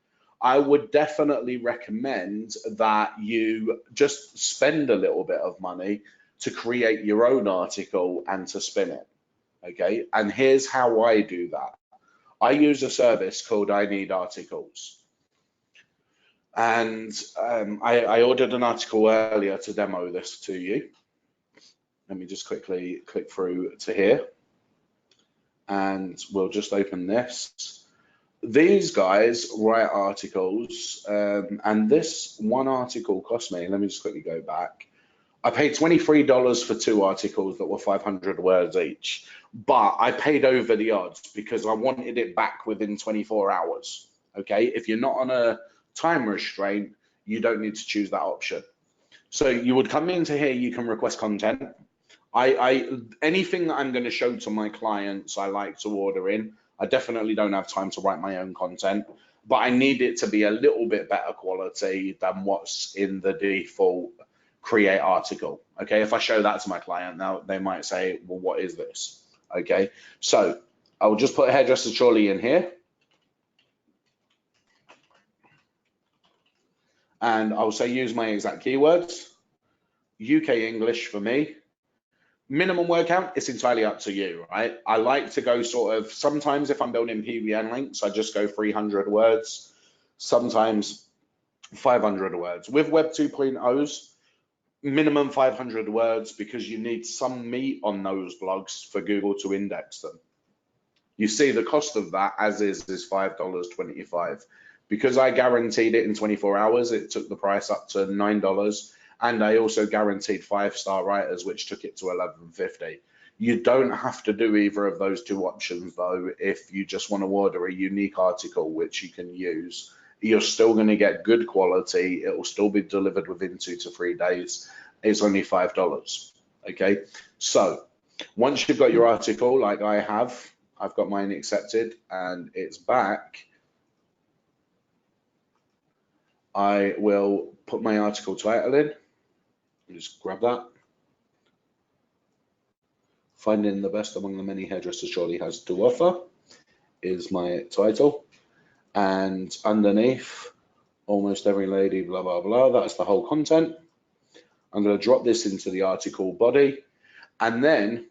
I would definitely recommend that you just spend a little bit of money to create your own article and to spin it, okay? And here's how I do that. I use a service called I Need Articles. And I ordered an article earlier to demo this to you. Let me just quickly click through to here. And we'll just open this. These guys write articles, and this one article cost me, let me just quickly go back. I paid $23 for 2 articles that were 500 words each, but I paid over the odds because I wanted it back within 24 hours. Okay, if you're not on a time restraint, you don't need to choose that option. So you would come into here, you can request content. Anything that I'm going to show to my clients, I like to order in. I definitely don't have time to write my own content, but I need it to be a little bit better quality than what's in the default create article. Okay, if I show that to my client now, they might say, well, what is this? Okay, so I will just put hairdresser Charlie in here. And I'll say use my exact keywords. UK English for me. Minimum word count, it's entirely up to you, right? I like to go sort of, sometimes if I'm building PBN links, I just go 300 words, sometimes 500 words. With Web 2.0s, minimum 500 words, because you need some meat on those blogs for Google to index them. You see the cost of that as is $5.25. Because I guaranteed it in 24 hours, it took the price up to $9. And I also guaranteed 5-star writers, which took it to $11.50. You don't have to do either of those two options though. If you just want to order a unique article, which you can use, you're still going to get good quality. It will still be delivered within 2 to 3 days. It's only $5. Okay. So once you've got your article, like I have, I've got mine accepted and it's back. I will put my article title in. Just grab that. Finding the best among the many hairdressers Charlie has to offer is my title. And underneath, almost every lady, blah, blah, blah. That's the whole content. I'm going to drop this into the article body. And then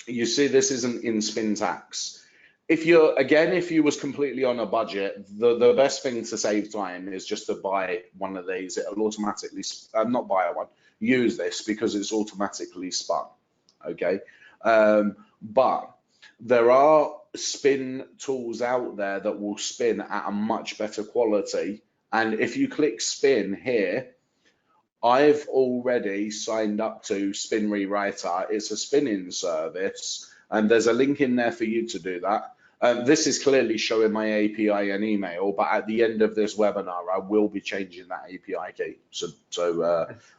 you see this isn't in spin tax. If you was completely on a budget, the best thing to save time is just to buy one of these. It'll automatically, not buy one, use this because it's automatically spun, okay? But there are spin tools out there that will spin at a much better quality. And if you click spin here, I've already signed up to Spin Rewriter. It's a spinning service, and there's a link in there for you to do that. This is clearly showing my API and email, but at the end of this webinar, I will be changing that API key. So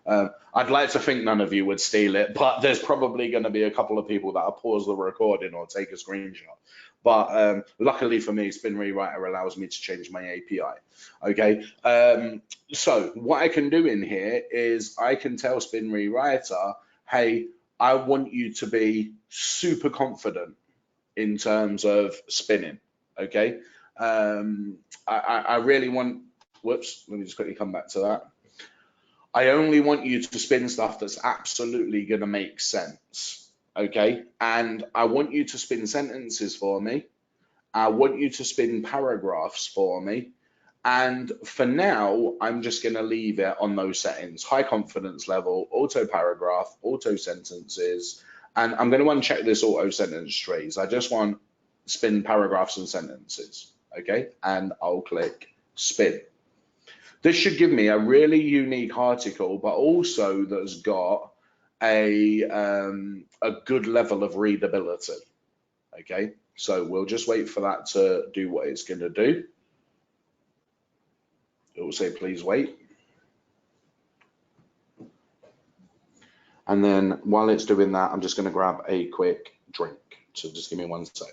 I'd like to think none of you would steal it, but there's probably going to be a couple of people that'll pause the recording or take a screenshot. But luckily for me, Spin Rewriter allows me to change my API. Okay, so what I can do in here is I can tell Spin Rewriter, hey, I want you to be super confident in terms of spinning, okay? I really want, whoops, let me just quickly come back to that. I only want you to spin stuff that's absolutely gonna make sense, okay? And I want you to spin sentences for me. I want you to spin paragraphs for me. And for now, I'm just gonna leave it on those settings: high confidence level, auto paragraph, auto sentences, and I'm going to uncheck this auto sentence trees. I just want spin paragraphs and sentences, okay? And I'll click spin. This should give me a really unique article, but also that's got a good level of readability, okay? So we'll just wait for that to do what it's going to do. It will say, please wait. And then while it's doing that, I'm just going to grab a quick drink. So just give me 1 sec.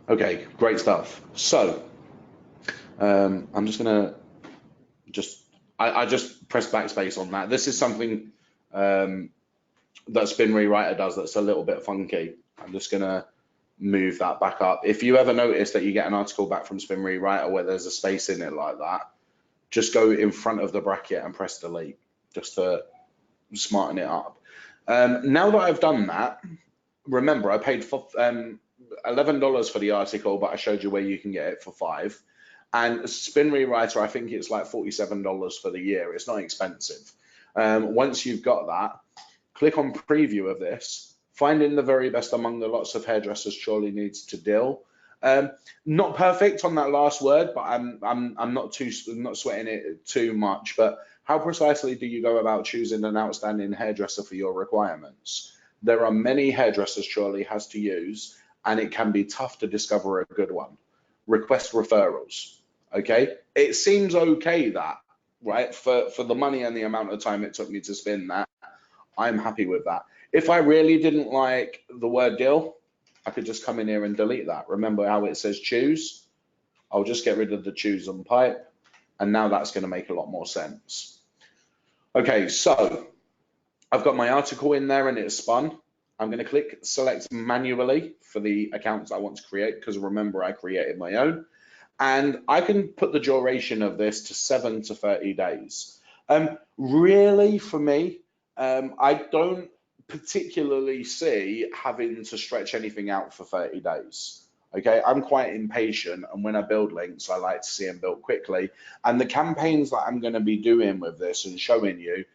Okay, great stuff. So I'm just going to I just press backspace on that. This is something that Spin Rewriter does that's a little bit funky. I'm just going to move that back up. If you ever notice that you get an article back from Spin Rewriter where there's a space in it like that, just go in front of the bracket and press delete just to smarten it up. Now that I've done that, remember I paid for $11 for the article, but I showed you where you can get it for $5. And Spin Rewriter, I think it's like $47 for the year. It's not expensive. Once you've got that, click on preview of this. Finding the very best among the lots of hairdressers surely needs to deal. Not perfect on that last word, but I'm not sweating it too much. But how precisely do you go about choosing an outstanding hairdresser for your requirements? There are many hairdressers surely has to use, and it can be tough to discover a good one. Request referrals. Okay, it seems okay that, right, for the money and the amount of time it took me to spin that, I'm happy with that. If I really didn't like the word deal, I could just come in here and delete that. Remember how it says choose? I'll just get rid of the choose and pipe, and now that's going to make a lot more sense. Okay, so I've got my article in there and it's spun. I'm going to click select manually for the accounts I want to create, because remember, I created my own. And I can put the duration of this to 7 to 30 days. Really, for me, I don't particularly see having to stretch anything out for 30 days. Okay, I'm quite impatient, and when I build links, I like to see them built quickly. And the campaigns that I'm going to be doing with this and showing you,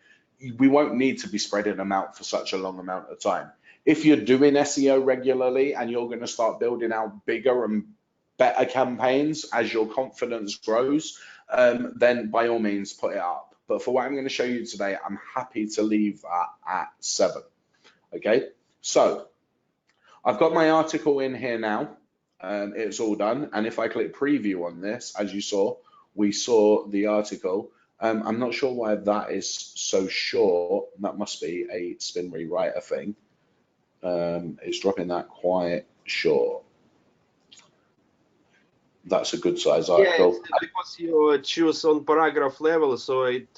we won't need to be spreading them out for such a long amount of time. If you're doing SEO regularly and you're going to start building out bigger and better campaigns as your confidence grows, then by all means put it up. But for what I'm going to show you today, I'm happy to leave that at 7. Okay, so I've got my article in here now. It's all done. And if I click preview on this, as you saw, we saw the article. I'm not sure why that is so short. That must be a spin rewriter thing. It's dropping that quite short. That's a good size article. Yeah, it's because you choose on paragraph level, so it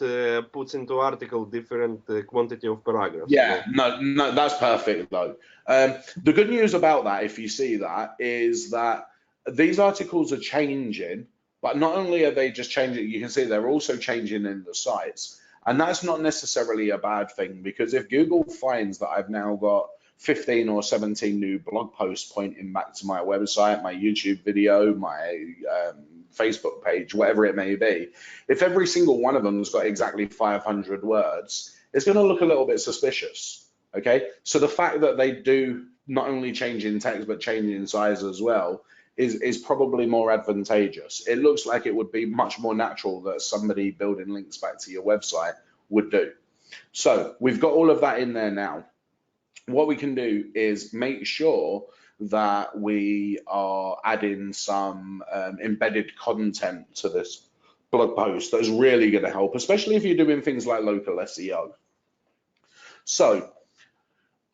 puts into article different quantity of paragraphs. Yeah, no, that's perfect though. The good news about that, if you see that, is that these articles are changing, but not only are they just changing, you can see they're also changing in the sites. And that's not necessarily a bad thing, because if Google finds that I've now got 15 or 17 new blog posts pointing back to my website, my YouTube video, my Facebook page, whatever it may be, if every single one of them's got exactly 500 words, it's going to look a little bit suspicious. Okay, so the fact that they do not only change in text but change in size as well is probably more advantageous. It looks like it would be much more natural that somebody building links back to your website would do. So we've got all of that in there now. What we can do is make sure that we are adding some embedded content to this blog post that's really going to help, especially if you're doing things like local SEO. So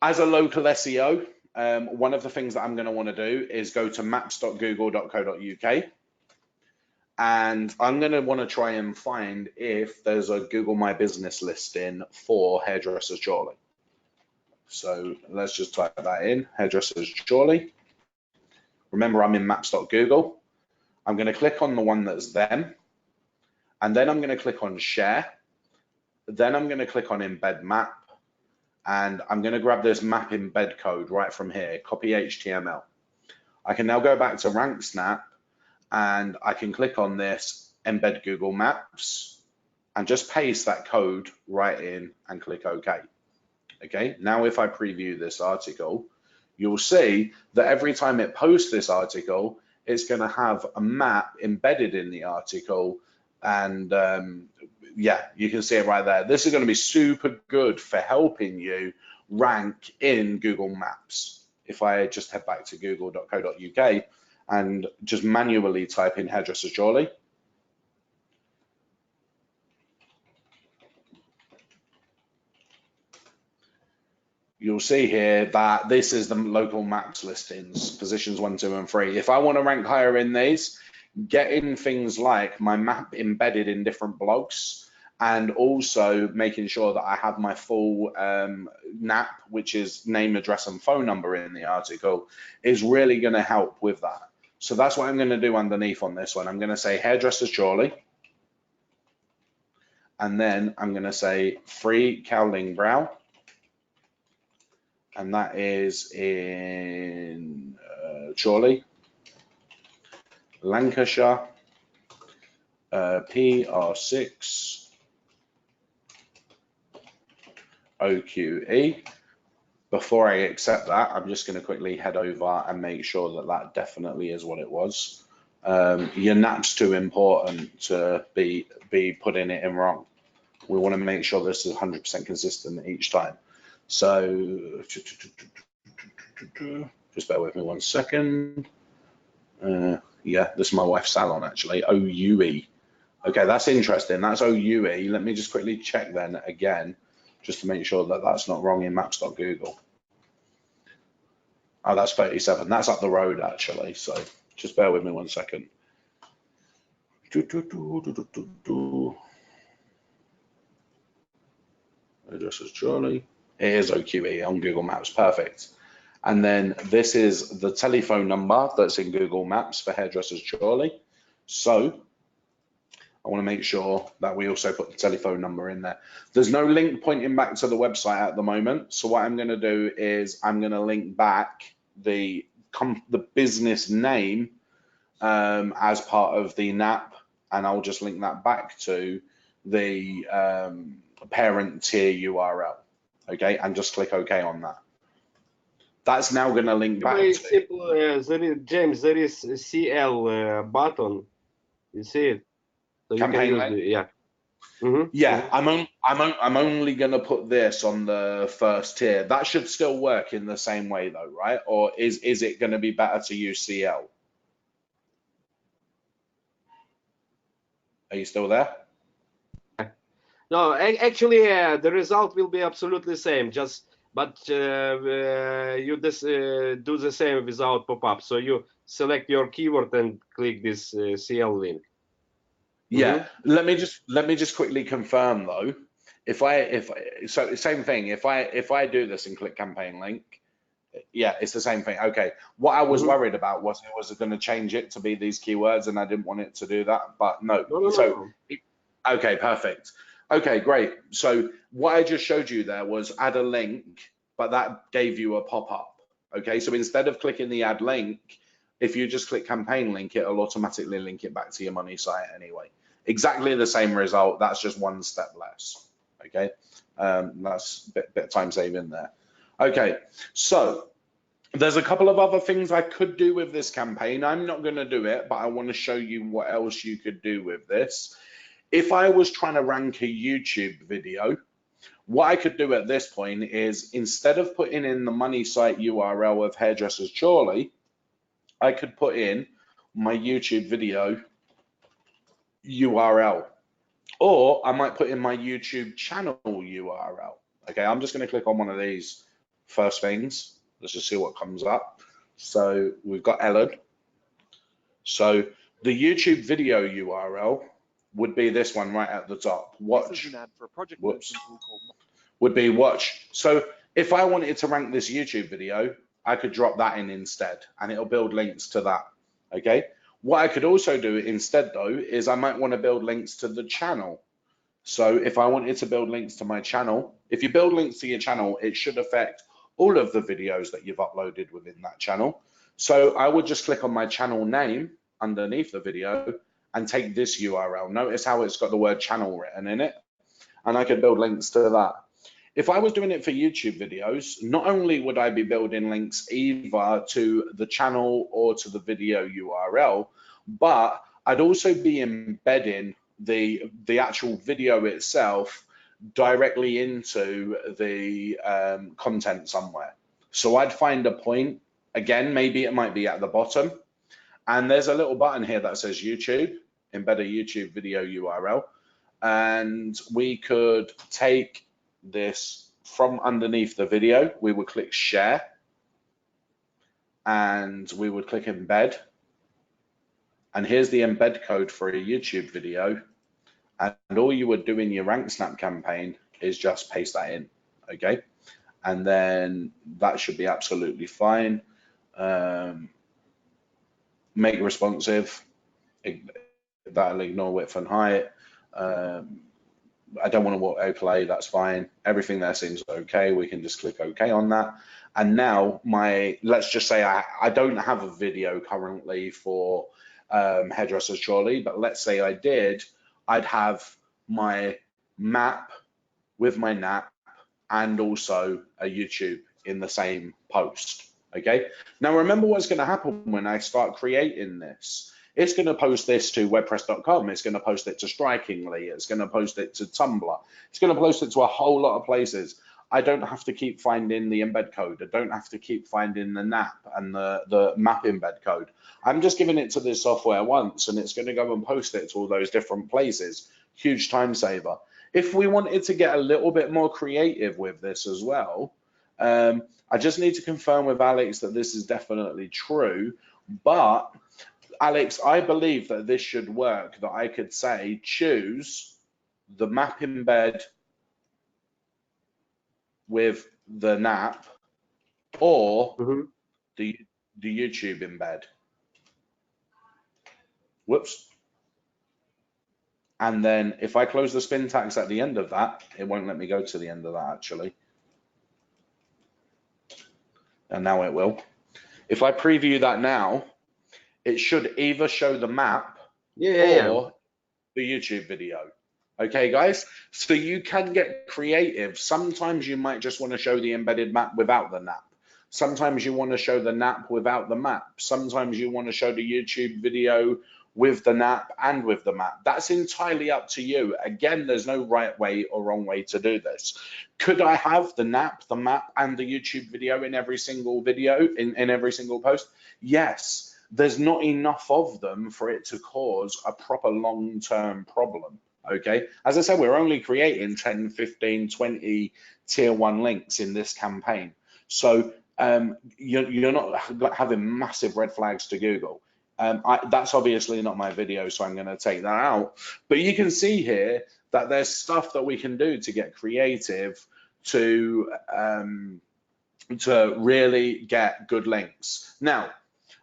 as a local SEO, one of the things that I'm going to want to do is go to maps.google.co.uk, and I'm going to want to try and find if there's a Google My Business listing for Hairdressers Chorley. So let's just type that in, Hairdressers Chorley. Remember, I'm in maps.google. I'm going to click on the one that's them, and then I'm going to click on share. Then I'm going to click on embed map, and I'm going to grab this map embed code right from here, copy HTML. I can now go back to RankSnap, and I can click on this embed Google Maps and just paste that code right in and click OK. Okay, now if I preview this article, you'll see that every time it posts this article, it's going to have a map embedded in the article. And yeah, you can see it right there. This is going to be super good for helping you rank in Google Maps. If I just head back to google.co.uk and just manually type in Hairdressers Chorley, you'll see here that this is the local maps listings, positions 1, 2, and 3. If I want to rank higher in these, getting things like my map embedded in different blogs, and also making sure that I have my full NAP, which is name, address, and phone number in the article, is really going to help with that. So that's what I'm going to do underneath on this one. I'm going to say Hairdressers Chorley, and then I'm going to say free cowling brow. And that is in Chorley, Lancashire, PR6 OQE. Before I accept that, I'm just going to quickly head over and make sure that that definitely is what it was. Your NAP's too important to be putting it in wrong. We want to make sure this is 100% consistent each time. So just bear with me 1 second. Yeah, this is my wife's salon actually, OUE. Okay, that's interesting. That's OUE. Let me just quickly check then again, just to make sure that that's not wrong in maps.google. Oh, that's 37. That's up the road actually. So just bear with me 1 second. Hairdressers Chorley. It is OQE on Google Maps, perfect. And then this is the telephone number that's in Google Maps for Hairdressers Chorley. So I want to make sure that we also put the telephone number in there. There's no link pointing back to the website at the moment. So what I'm going to do is I'm going to link back the business name as part of the NAP, and I'll just link that back to the parent tier URL. Okay, and just click OK on that. That's now going to link back Very to simple, James. There is a CL button. You see it? So campaign you link. can use yeah. Mm-hmm. Yeah, I'm only going to put this on the first tier. That should still work in the same way though, right? Or is it going to be better to use CL? Are you still there? No, actually, the result will be absolutely same. But you just do the same without pop-up. So you select your keyword and click this CL link. Yeah. Let me just quickly confirm though. So same thing. If I do this and click campaign link, yeah, it's the same thing. Okay. What I was worried about was it was going to change it to be these keywords, and I didn't want it to do that. But no. No. Okay, perfect. Okay, great. So what I just showed you there was add a link, but that gave you a pop-up. Okay, so instead of clicking the add link, if you just click campaign link, it'll automatically link it back to your money site anyway. Exactly the same result. That's just one step less. Okay, that's a bit of time saving there. Okay, so there's a couple of other things I could do with this campaign. I'm not going to do it, but I want to show you what else you could do with this. If I was trying to rank a YouTube video, what I could do at this point is instead of putting in the money site URL of Hairdressers Chorley, I could put in my YouTube video URL, or I might put in my YouTube channel URL. Okay, I'm just going to click on one of these first things. Let's just see what comes up. So we've got Ellen. So the YouTube video URL would be this one right at the top. Watch. Whoops. Would be watch. So if I wanted to rank this YouTube video, I could drop that in instead, and it'll build links to that. Okay. What I could also do instead though is I might want to build links to the channel. So if I wanted to build links to my channel, if you build links to your channel, it should affect all of the videos that you've uploaded within that channel. So I would just click on my channel name underneath the video and take this URL. Notice how it's got the word channel written in it, and I could build links to that. If I was doing it for YouTube videos, not only would I be building links either to the channel or to the video URL, but I'd also be embedding the actual video itself directly into the content somewhere. So I'd find a point, again, maybe it might be at the bottom, and there's a little button here that says YouTube, embed a YouTube video URL, and we could take this from underneath the video. We would click share, and we would click embed, and here's the embed code for a YouTube video, and all you would do in your RankSnap campaign is just paste that in. Okay, and then that should be absolutely fine. Make responsive, that'll ignore width and height. I don't want to autoplay, that's fine. Everything there seems okay. We can just click OK on that. And now let's just say I don't have a video currently for Hairdressers Chorley, but let's say I did, I'd have my map with my NAP and also a YouTube in the same post. Okay. Now remember what's going to happen when I start creating this. It's going to post this to WordPress.com. It's going to post it to Strikingly. It's going to post it to Tumblr. It's going to post it to a whole lot of places. I don't have to keep finding the embed code. I don't have to keep finding the NAP and the map embed code. I'm just giving it to this software once, and it's going to go and post it to all those different places. Huge time saver. If we wanted to get a little bit more creative with this as well, I just need to confirm with Alex that this is definitely true, but Alex, I believe that this should work, that I could say, choose the map embed with the NAP or Mm-hmm. the YouTube embed. Whoops. And then if I close the spin tags at the end of that, it won't let me go to the end of that actually. And now it will. If I preview that now, it should either show the map or the YouTube video. Okay, guys? So you can get creative. Sometimes you might just want to show the embedded map without the NAP. Sometimes you want to show the NAP without the map. Sometimes you want to show the YouTube video with the NAP and with the map. That's entirely up to you. Again, there's no right way or wrong way to do this. Could I have the NAP, the map, and the YouTube video in every single video, in every single post? Yes. There's not enough of them for it to cause a proper long-term problem. Okay, as I said, we're only creating 10, 15, 20 tier 1 links in this campaign. So you're not having massive red flags to Google. That's obviously not my video, so I'm going to take that out. But you can see here that there's stuff that we can do to get creative to really get good links. Now,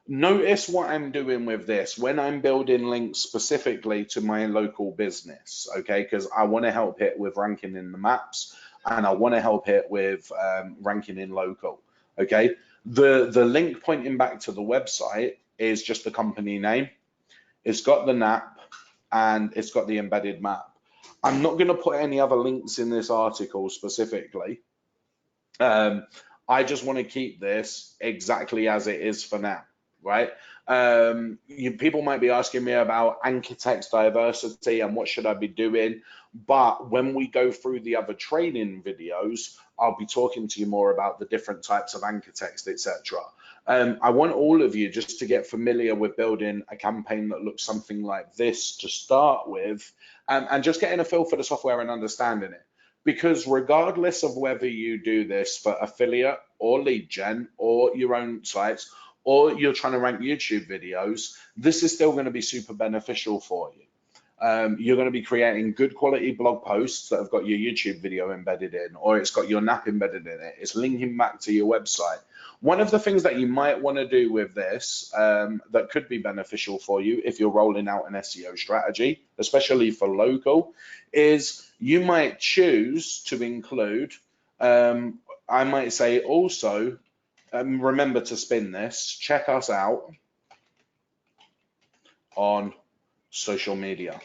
notice what I'm doing with this when I'm building links specifically to my local business, okay? Because I want to help it with ranking in the maps and I want to help it with ranking in local, okay? The link pointing back to the website is just the company name. It's got the NAP and it's got the embedded map. I'm not going to put any other links in this article specifically. I just want to keep this exactly as it is for now, right? People might be asking me about anchor text diversity and what should I be doing, but when we go through the other training videos, I'll be talking to you more about the different types of anchor text, etc. I want all of you just to get familiar with building a campaign that looks something like this to start with, and just getting a feel for the software and understanding it. Because regardless of whether you do this for affiliate or lead gen or your own sites, or you're trying to rank YouTube videos, this is still going to be super beneficial for you. You're going to be creating good quality blog posts that have got your YouTube video embedded in, or it's got your NAP embedded in it. It's linking back to your website. One of the things that you might want to do with this that could be beneficial for you if you're rolling out an SEO strategy, especially for local, is you might choose to include, I might say also, remember to spin this, check us out on social media.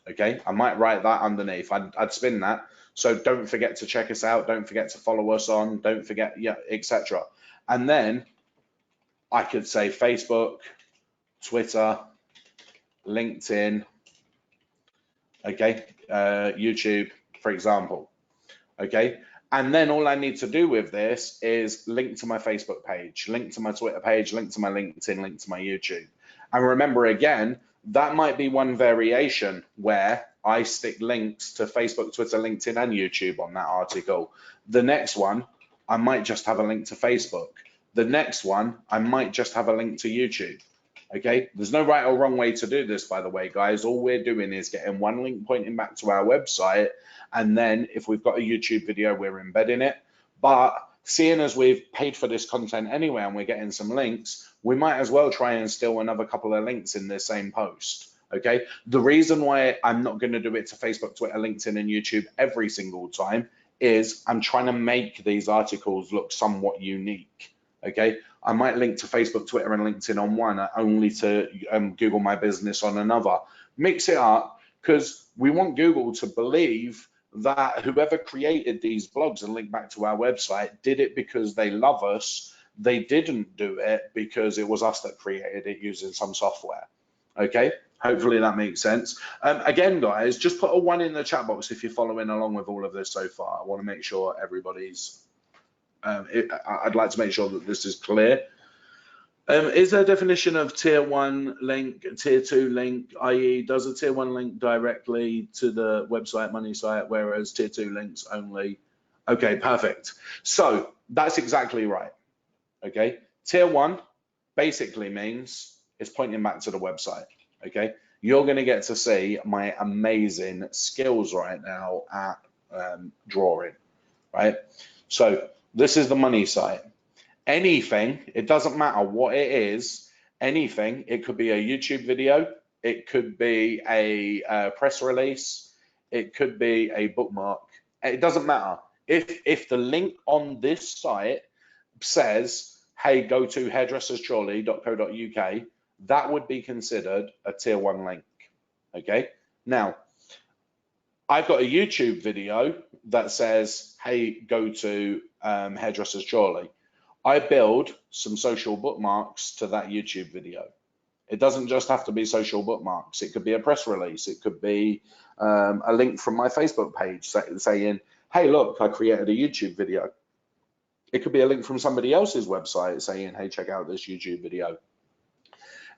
Okay, I might write that underneath. I'd spin that. So don't forget to check us out. Don't forget to follow us on. Don't forget, yeah, etc. And then I could say Facebook, Twitter, LinkedIn, okay, YouTube, for example. Okay, and then all I need to do with this is link to my Facebook page, link to my Twitter page, link to my LinkedIn, link to my YouTube. And remember again, that might be one variation where I stick links to Facebook, Twitter, LinkedIn, and YouTube on that article. The next one, I might just have a link to Facebook. The next one, I might just have a link to YouTube. Okay, there's no right or wrong way to do this, by the way, guys. All we're doing is getting one link pointing back to our website, and then if we've got a YouTube video, we're embedding it. But seeing as we've paid for this content anyway and we're getting some links, we might as well try and steal another couple of links in this same post. Okay, the reason why I'm not going to do it to Facebook, Twitter, LinkedIn, and YouTube every single time is I'm trying to make these articles look somewhat unique. Okay, I might link to Facebook, Twitter, and LinkedIn on one, only to Google My Business on another. Mix it up, because we want Google to believe that whoever created these blogs and link back to our website did it because they love us. They didn't do it because it was us that created it using some software. Okay, hopefully that makes sense. Again, guys, just put a 1 in the chat box if you're following along with all of this so far. I want to make sure everybody's I'd like to make sure that this is clear. Is there a definition of tier 1 link, tier 2 link, i.e. does a tier 1 link directly to the website money site, whereas tier 2 links only? Okay, perfect. So that's exactly right. Okay, tier 1 basically means it's pointing back to the website. Okay, you're going to get to see my amazing skills right now at drawing. right? So this is the money site. Anything, it doesn't matter what it is, anything, it could be a YouTube video, it could be a press release, it could be a bookmark. It doesn't matter. If the link on this site says, hey, go to hairdresserschorley.co.uk, that would be considered a tier 1 link. Okay. Now, I've got a YouTube video that says, hey, go to Hairdressers Chorley. I build some social bookmarks to that YouTube video. It doesn't just have to be social bookmarks. It could be a press release. It could be a link from my Facebook page saying, hey, look, I created a YouTube video. It could be a link from somebody else's website saying, hey, check out this YouTube video.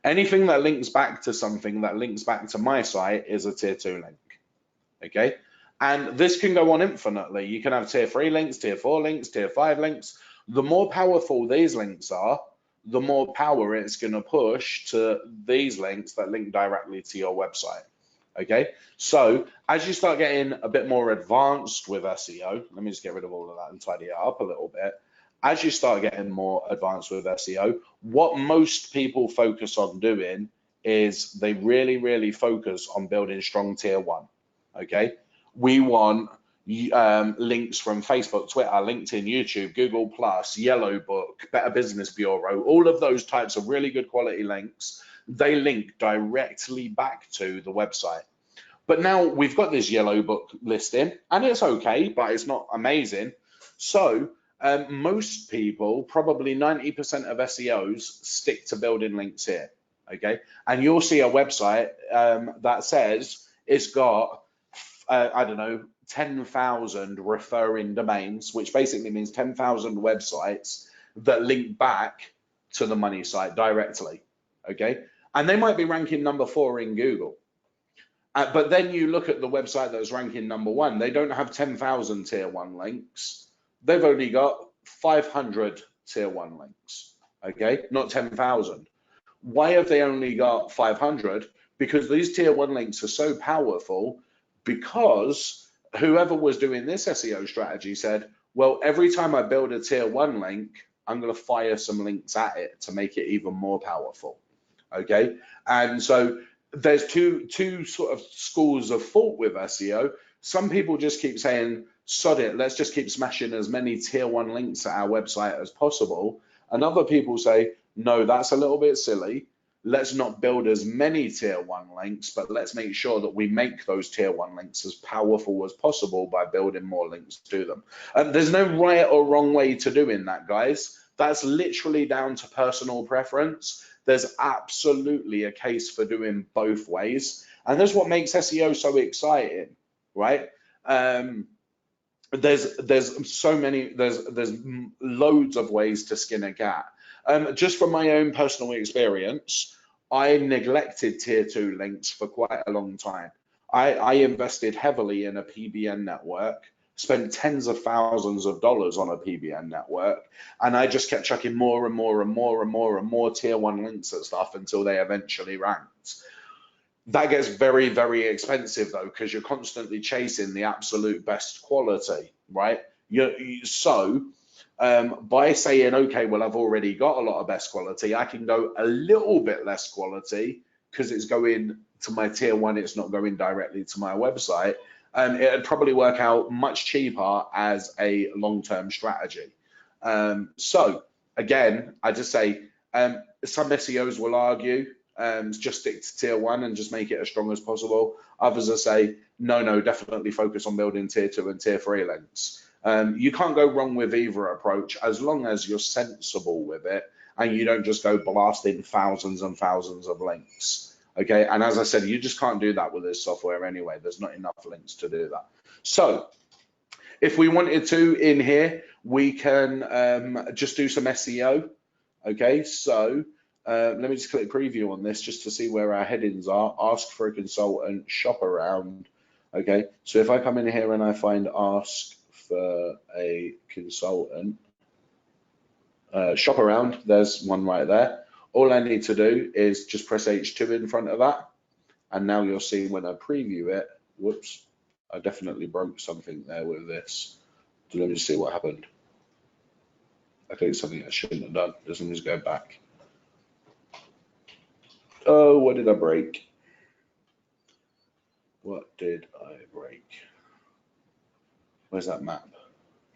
Anything that links back to something that links back to my site is a tier 2 link. Okay, and this can go on infinitely. You can have tier 3 links, tier 4 links, tier 5 links. The more powerful these links are, the more power it's going to push to these links that link directly to your website. Okay, so as you start getting a bit more advanced with SEO, let me just get rid of all of that and tidy it up a little bit. As you start getting more advanced with SEO, what most people focus on doing is they really focus on building strong tier 1. Okay, we want links from Facebook, Twitter, LinkedIn, YouTube, Google Plus, Yellow Book, Better Business Bureau, all of those types of really good quality links. They link directly back to the website. But now we've got this Yellow Book listing, and it's okay, but it's not amazing. So most people, probably 90% of SEOs, stick to building links here. Okay, and you'll see a website that says it's got I don't know, 10,000 referring domains, which basically means 10,000 websites that link back to the money site directly, okay? And they might be ranking number 4 in Google. But then you look at the website that's ranking number 1, they don't have 10,000 tier 1 links. They've only got 500 tier 1 links, okay? Not 10,000. Why have they only got 500? Because these tier 1 links are so powerful, because whoever was doing this SEO strategy said, well, every time I build a tier 1 link, I'm going to fire some links at it to make it even more powerful. Okay, and so there's two sort of schools of thought with SEO. Some people just keep saying, sod it, let's just keep smashing as many tier 1 links at our website as possible. And other people say, no, that's a little bit silly. Let's not build as many tier 1 links, but let's make sure that we make those tier 1 links as powerful as possible by building more links to them. And there's no right or wrong way to doing that, guys. That's literally down to personal preference. There's absolutely a case for doing both ways. And that's what makes SEO so exciting, right? There's so many, there's loads of ways to skin a cat. Just from my own personal experience, I neglected tier 2 links for quite a long time. I invested heavily in a PBN network, spent tens of thousands of dollars on a PBN network, and I just kept chucking more and more tier 1 links at stuff until they eventually ranked. That gets very expensive though, because you're constantly chasing the absolute best quality, right? By saying, okay, well, I've already got a lot of best quality, I can go a little bit less quality because it's going to my tier 1, it's not going directly to my website. It'd probably work out much cheaper as a long-term strategy. So again, I just say some SEOs will argue, just stick to tier 1 and just make it as strong as possible. Others will say, no, definitely focus on building tier 2 and tier 3 links. You can't go wrong with either approach as long as you're sensible with it and you don't just go blasting thousands and thousands of links. Okay, and as I said, you just can't do that with this software anyway. There's not enough links to do that. So if we wanted to in here, we can just do some SEO. Okay, so let me just click preview on this just to see where our headings are. Ask for a consultant, shop around. Okay, so if I come in here and I find ask for a consultant, shop around, there's one right there. All I need to do is just press H2 in front of that, and now you'll see when I preview it, whoops, I definitely broke something there with this. So let me just see what happened. I think something I shouldn't have done. Just let me just go back. Oh, what did I break? What did I break? Where's that map?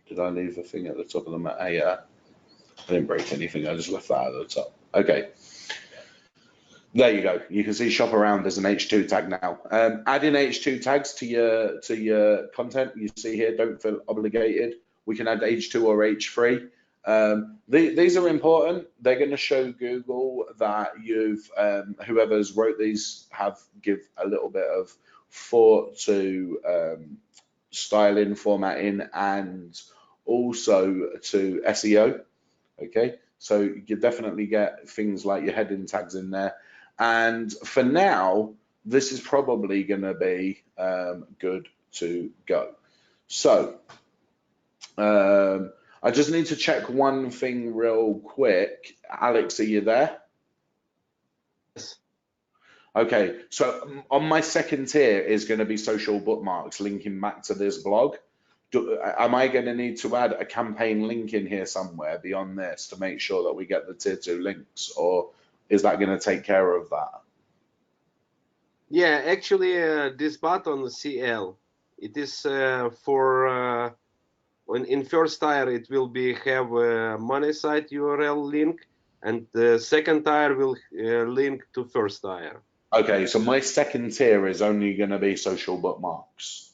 Did I leave a thing at the top of the map? Yeah. I didn't break anything. I just left that at the top. Okay. There you go. You can see shop around as an H2 tag now. Adding H2 tags to your content, you see here, don't feel obligated. We can add H2 or H3. These are important. They're going to show Google that you've whoever's wrote these have give a little bit of thought to styling, formatting, and also to SEO. Okay, so you definitely get things like your heading tags in there. And for now, this is probably going to be good to go. So I just need to check one thing real quick. Alex, are you there? Yes. Okay, so on my second tier is going to be social bookmarks linking back to this blog. Am I going to need to add a campaign link in here somewhere beyond this to make sure that we get the tier 2 links, or is that going to take care of that? Yeah, actually, this button CL, it is for in first tier it will be have a money site URL link, and the second tier will link to first tier. Okay, so my second tier is only going to be social bookmarks.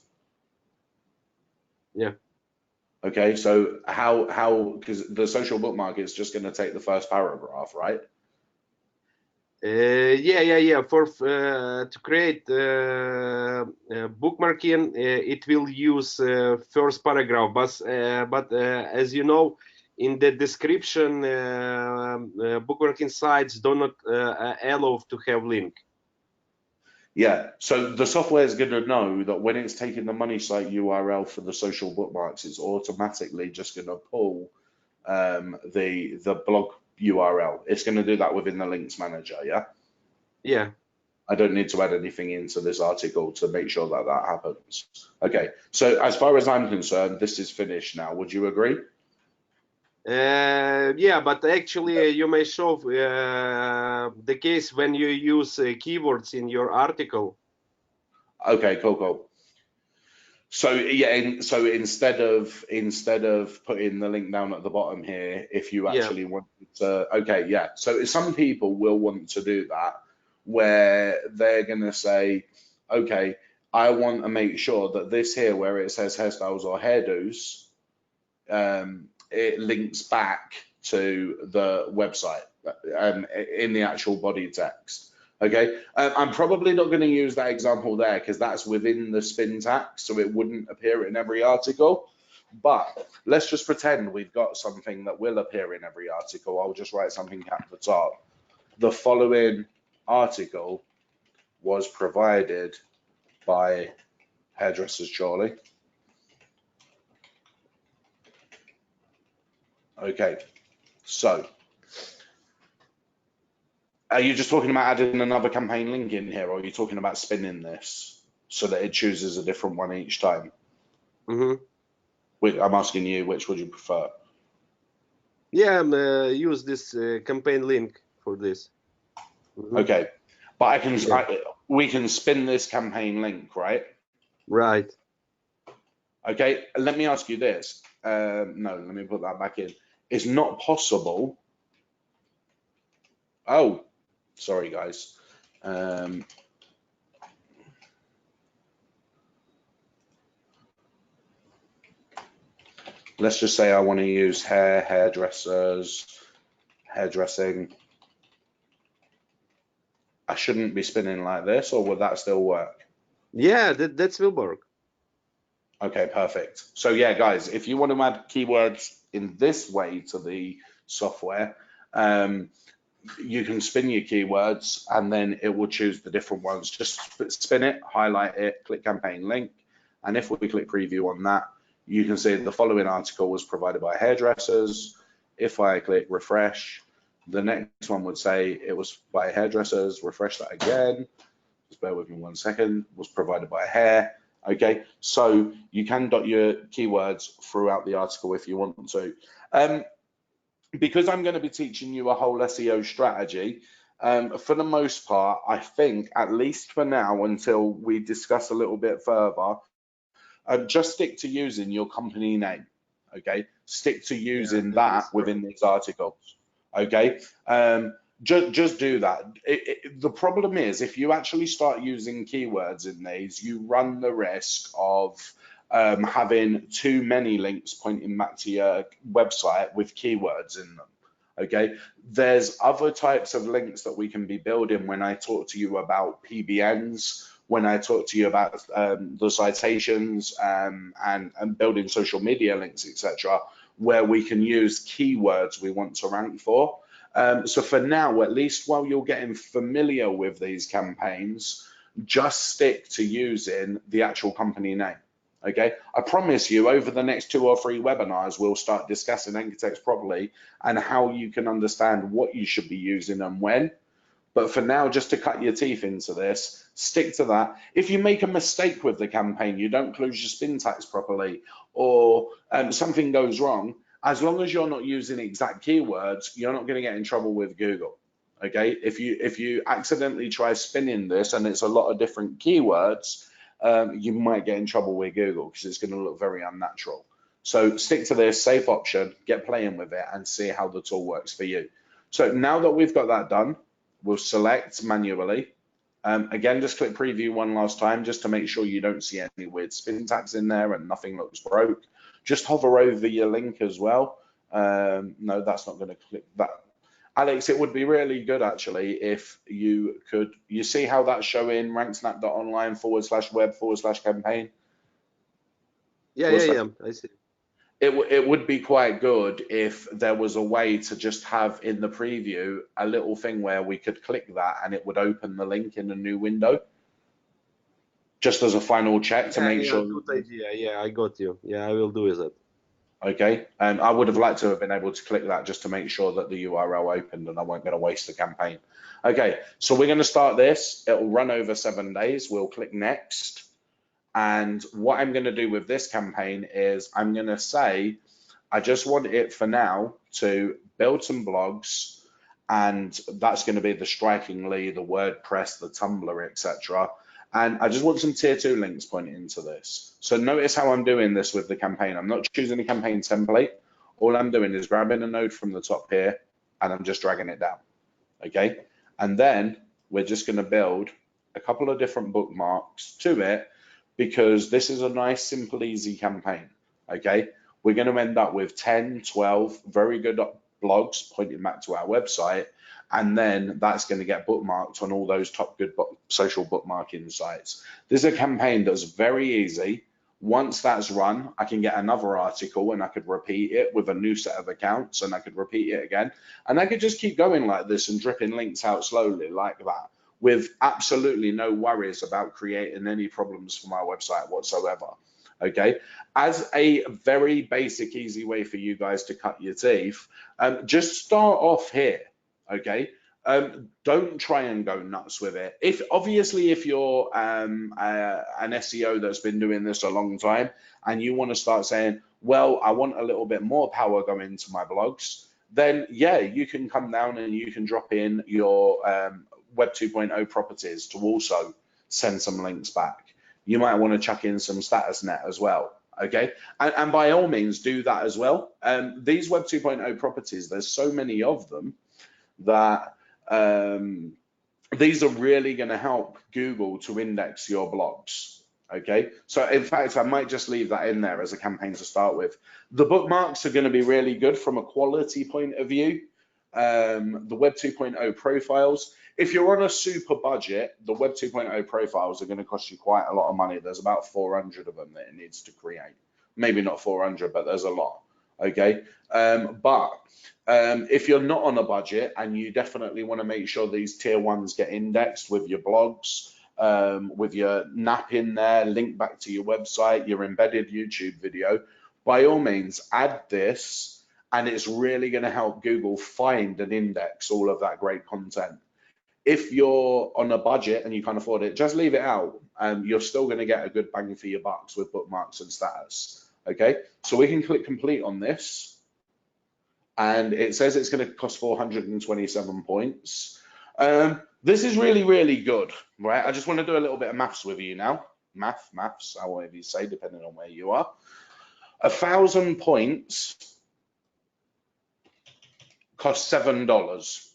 Yeah. Okay, so how because the social bookmark is just going to take the first paragraph, right? Yeah. For to create bookmarking, it will use first paragraph, but as you know, in the description, bookmarking sites do not allow to have link. Yeah, so the software is going to know that when it's taking the money site URL for the social bookmarks, it's automatically just going to pull the blog URL. It's going to do that within the links manager, yeah? Yeah. I don't need to add anything into this article to make sure that that happens. Okay, so as far as I'm concerned, this is finished now. Would you agree? Yeah, but actually you may show the case when you use keywords in your article. Okay, cool. So yeah, so instead of putting the link down at the bottom here, if you actually want to, okay, yeah. So some people will want to do that, where they're gonna say, okay, I want to make sure that this here, where it says hairstyles or hairdos, it links back to the website in the actual body text. Okay, I'm probably not going to use that example there because that's within the spin tag, so it wouldn't appear in every article. But let's just pretend we've got something that will appear in every article. I'll just write something at the top. The following article was provided by Hairdressers Charlie. Okay, so are you just talking about adding another campaign link in here, or are you talking about spinning this so that it chooses a different one each time? I'm asking you, which would you prefer? Yeah, use this campaign link for this. Okay, but we can spin this campaign link, right? Right. Okay, let me ask you this. No, let me put that back in. It's not possible. Oh, sorry, guys. Let's just say I want to use hairdressers, hairdressing. I shouldn't be spinning like this, or would that still work? Yeah, that will work. Okay, perfect. So yeah, guys, if you want to add keywords in this way to the software, you can spin your keywords and then it will choose the different ones. Just spin it, highlight it, click campaign link. And if we click preview on that, you can see the following article was provided by hairdressers. If I click refresh, the next one would say it was by hairdressers. Refresh that again. Just bear with me 1 second. Was provided by hair. Okay, so you can dot your keywords throughout the article if you want to. Because I'm going to be teaching you a whole SEO strategy, for the most part, I think, at least for now, until we discuss a little bit further, just stick to using your company name. Okay, stick to using that within these articles. Okay, just do that. The problem is, if you actually start using keywords in these, you run the risk of having too many links pointing back to your website with keywords in them. Okay, there's other types of links that we can be building when I talk to you about PBNs, when I talk to you about the citations and building social media links, etc., where we can use keywords we want to rank for. So for now, at least while you're getting familiar with these campaigns, just stick to using the actual company name. Okay, I promise you over the next 2 or 3 webinars, we'll start discussing anchor text properly and how you can understand what you should be using and when. But for now, just to cut your teeth into this, stick to that. If you make a mistake with the campaign, you don't close your spin tags properly, or something goes wrong, as long as you're not using exact keywords, you're not going to get in trouble with Google. Okay, if you accidentally try spinning this and it's a lot of different keywords, you might get in trouble with Google because it's going to look very unnatural. So stick to this safe option, get playing with it and see how the tool works for you. So now that we've got that done, we'll select manually. Again, just click preview one last time just to make sure you don't see any weird spin tags in there and nothing looks broke. Just hover over your link as well. No, that's not going to click that. Alex, it would be really good actually if you could, you see how that's showing ranksnap.online/web/campaign? Yeah, I see. It would be quite good if there was a way to just have in the preview a little thing where we could click that and it would open the link in a new window, just as a final check to make sure. Good idea. Yeah, I got you. Yeah, I will do that. Okay, and I would have liked to have been able to click that just to make sure that the URL opened and I weren't going to waste the campaign. Okay, so we're going to start this. It will run over 7 days. We'll click next. And what I'm going to do with this campaign is I'm going to say, I just want it for now to build some blogs, and that's going to be the Strikingly, the WordPress, the Tumblr, etc. And I just want some tier 2 links pointing into this. So notice how I'm doing this with the campaign. I'm not choosing a campaign template. All I'm doing is grabbing a node from the top here and I'm just dragging it down. Okay. And then we're just going to build a couple of different bookmarks to it because this is a nice, simple, easy campaign. Okay. We're going to end up with 10, 12 very good blogs pointing back to our website. And then that's going to get bookmarked on all those top good social bookmarking sites. This is a campaign that's very easy. Once that's run, I can get another article and I could repeat it with a new set of accounts and I could repeat it again. And I could just keep going like this and dripping links out slowly like that with absolutely no worries about creating any problems for my website whatsoever. Okay, as a very basic, easy way for you guys to cut your teeth, just start off here. Okay, don't try and go nuts with it. If you're an SEO that's been doing this a long time and you want to start saying, well, I want a little bit more power going into my blogs, then yeah, you can come down and you can drop in your Web 2.0 properties to also send some links back. You might want to chuck in some status net as well. Okay, and by all means do that as well. These Web 2.0 properties, there's so many of them that these are really going to help Google to index your blogs. Okay, so in fact, I might just leave that in there as a campaign to start with. The bookmarks are going to be really good from a quality point of view. The Web 2.0 profiles, if you're on a super budget, the Web 2.0 profiles are going to cost you quite a lot of money. There's about 400 of them that it needs to create. Maybe not 400, but there's a lot. Okay, if you're not on a budget and you definitely want to make sure these tier 1s get indexed with your blogs, with your NAP in there, link back to your website, your embedded YouTube video, by all means add this, and it's really going to help Google find and index all of that great content. If you're on a budget and you can't afford it, just leave it out. You're still going to get a good bang for your bucks with bookmarks and status. Okay, so we can click complete on this, and it says it's going to cost 427 points. This is really, really good, right? I just want to do a little bit of maths with you now. Maths, however you say, depending on where you are. 1,000 points cost $7.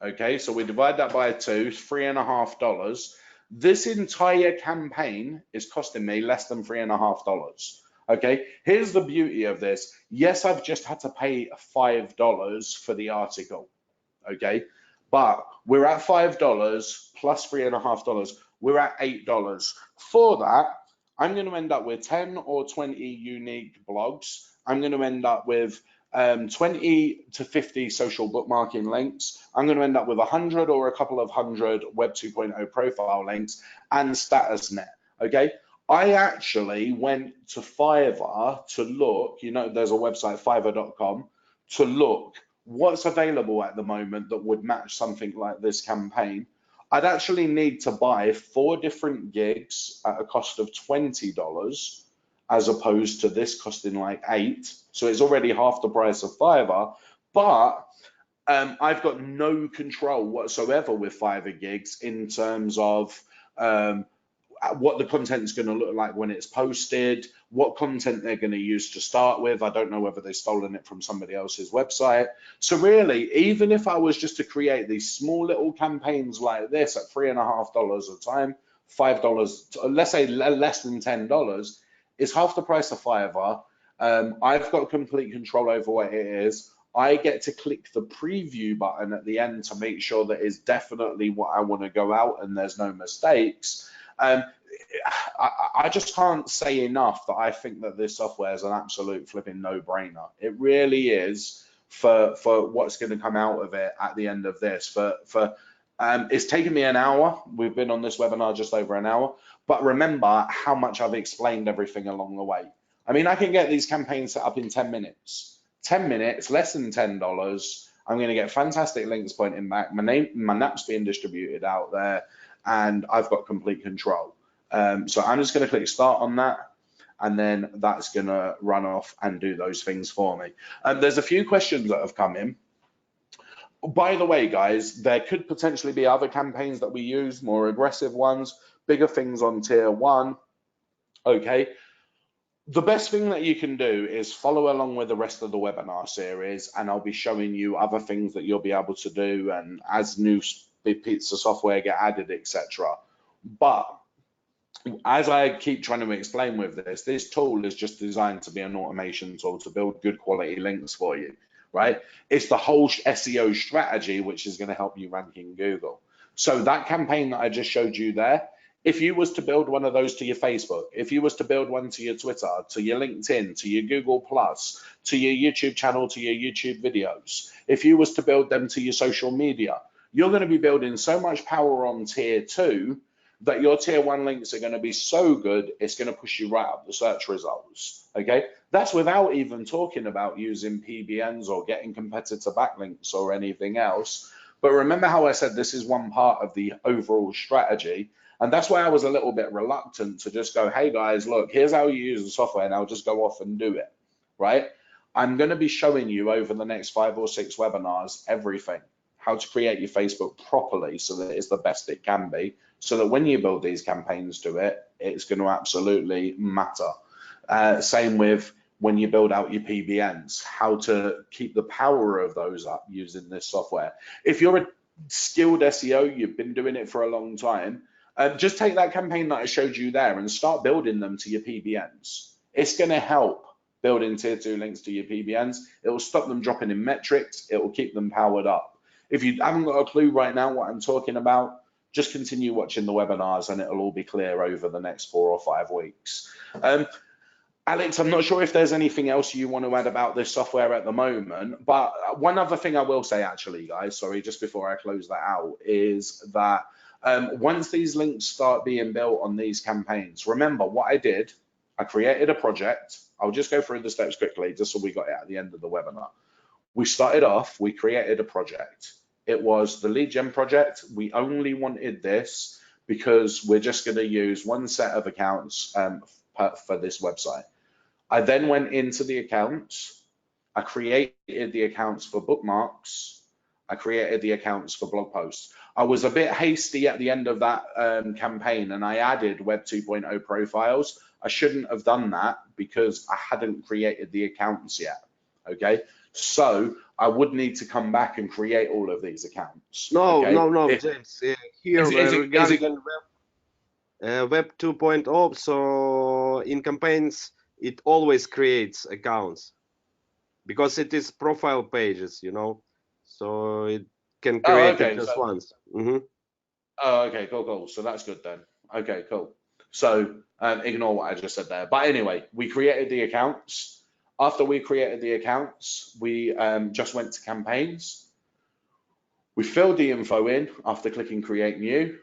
Okay, so we divide that by 2, $3.50. This entire campaign is costing me less than $3.50. Okay, here's the beauty of this. Yes, I've just had to pay $5 for the article. Okay, but we're at $5 plus $3.50. We're at $8. For that, I'm going to end up with 10 or 20 unique blogs. I'm going to end up with 20 to 50 social bookmarking links. I'm going to end up with 100 or a couple of hundred Web 2.0 profile links and StatusNet. Okay, I actually went to Fiverr to look, you know, there's a website, fiverr.com, to look what's available at the moment that would match something like this campaign. I'd actually need to buy 4 different gigs at a cost of $20 as opposed to this costing like $8. So it's already half the price of Fiverr, but I've got no control whatsoever with Fiverr gigs in terms of what the content's going to look like when it's posted, what content they're going to use to start with. I don't know whether they've stolen it from somebody else's website. So really, even if I was just to create these small little campaigns like this at $3.50 a time, $5, let's say less than $10, it's half the price of Fiverr. I've got complete control over what it is. I get to click the preview button at the end to make sure that it's definitely what I want to go out and there's no mistakes. I just can't say enough that I think that this software is an absolute flipping no-brainer. It really is for what's going to come out of it at the end of this. It's taken me an hour. We've been on this webinar just over an hour, but remember how much I've explained everything along the way. I mean, I can get these campaigns set up in 10 minutes. 10 minutes, less than $10. I'm going to get fantastic links pointing back. My nap's being distributed out there, and I've got complete control. So I'm just going to click start on that, and then that's going to run off and do those things for me. There's a few questions that have come in. By the way, guys, there could potentially be other campaigns that we use, more aggressive ones, bigger things on tier 1. Okay. The best thing that you can do is follow along with the rest of the webinar series, and I'll be showing you other things that you'll be able to do, and as new bits of software get added, etc. But as I keep trying to explain with this tool is just designed to be an automation tool to build good quality links for you, right? It's the whole SEO strategy which is going to help you rank in Google. So that campaign that I just showed you there, if you was to build one of those to your Facebook, if you was to build one to your Twitter, to your LinkedIn, to your Google Plus, to your YouTube channel, to your YouTube videos, if you was to build them to your social media, you're going to be building so much power on tier 2 that your tier 1 links are going to be so good, it's going to push you right up the search results. Okay, that's without even talking about using PBNs or getting competitor backlinks or anything else. But remember how I said this is one part of the overall strategy. And that's why I was a little bit reluctant to just go, hey guys, look, here's how you use the software, and I'll just go off and do it, right? I'm going to be showing you over the next 5 or 6 webinars everything, how to create your Facebook properly so that it's the best it can be, so that when you build these campaigns to it, it's going to absolutely matter. Same with when you build out your PBNs, how to keep the power of those up using this software. If you're a skilled SEO, you've been doing it for a long time, just take that campaign that I showed you there and start building them to your PBNs. It's going to help building tier 2 links to your PBNs. It will stop them dropping in metrics. It will keep them powered up. If you haven't got a clue right now what I'm talking about, just continue watching the webinars and it'll all be clear over the next 4 or 5 weeks. Alex, I'm not sure if there's anything else you want to add about this software at the moment, but one other thing I will say actually, guys, sorry, just before I close that out, is that once these links start being built on these campaigns, remember what I did, I created a project. I'll just go through the steps quickly, just so we got it at the end of the webinar. We started off, we created a project. it was the lead gen project. We only wanted this because we're just going to use one set of accounts for this website. I then went into the accounts. I created the accounts for bookmarks. I created the accounts for blog posts. I was a bit hasty at the end of that campaign, and I added Web 2.0 profiles. I shouldn't have done that because I hadn't created the accounts yet. Okay, so I would need to come back and create all of these accounts. No, okay? no, James. Here regarding Web 2.0, so in campaigns it always creates accounts because it is profile pages, you know, so it can create it just once. Oh, okay, cool. So that's good then. Okay, cool. So ignore what I just said there. But anyway, we created the accounts. After we created the accounts, we just went to campaigns. We filled the info in after clicking create new.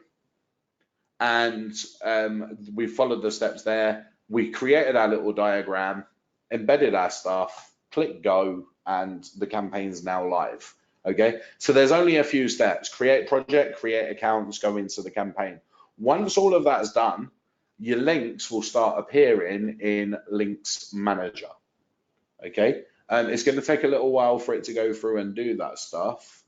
And we followed the steps there. We created our little diagram, embedded our stuff, click go, and the campaign's now live. Okay, so there's only a few steps: create project, create accounts, go into the campaign. Once all of that's done, your links will start appearing in Links Manager. Okay, it's going to take a little while for it to go through and do that stuff.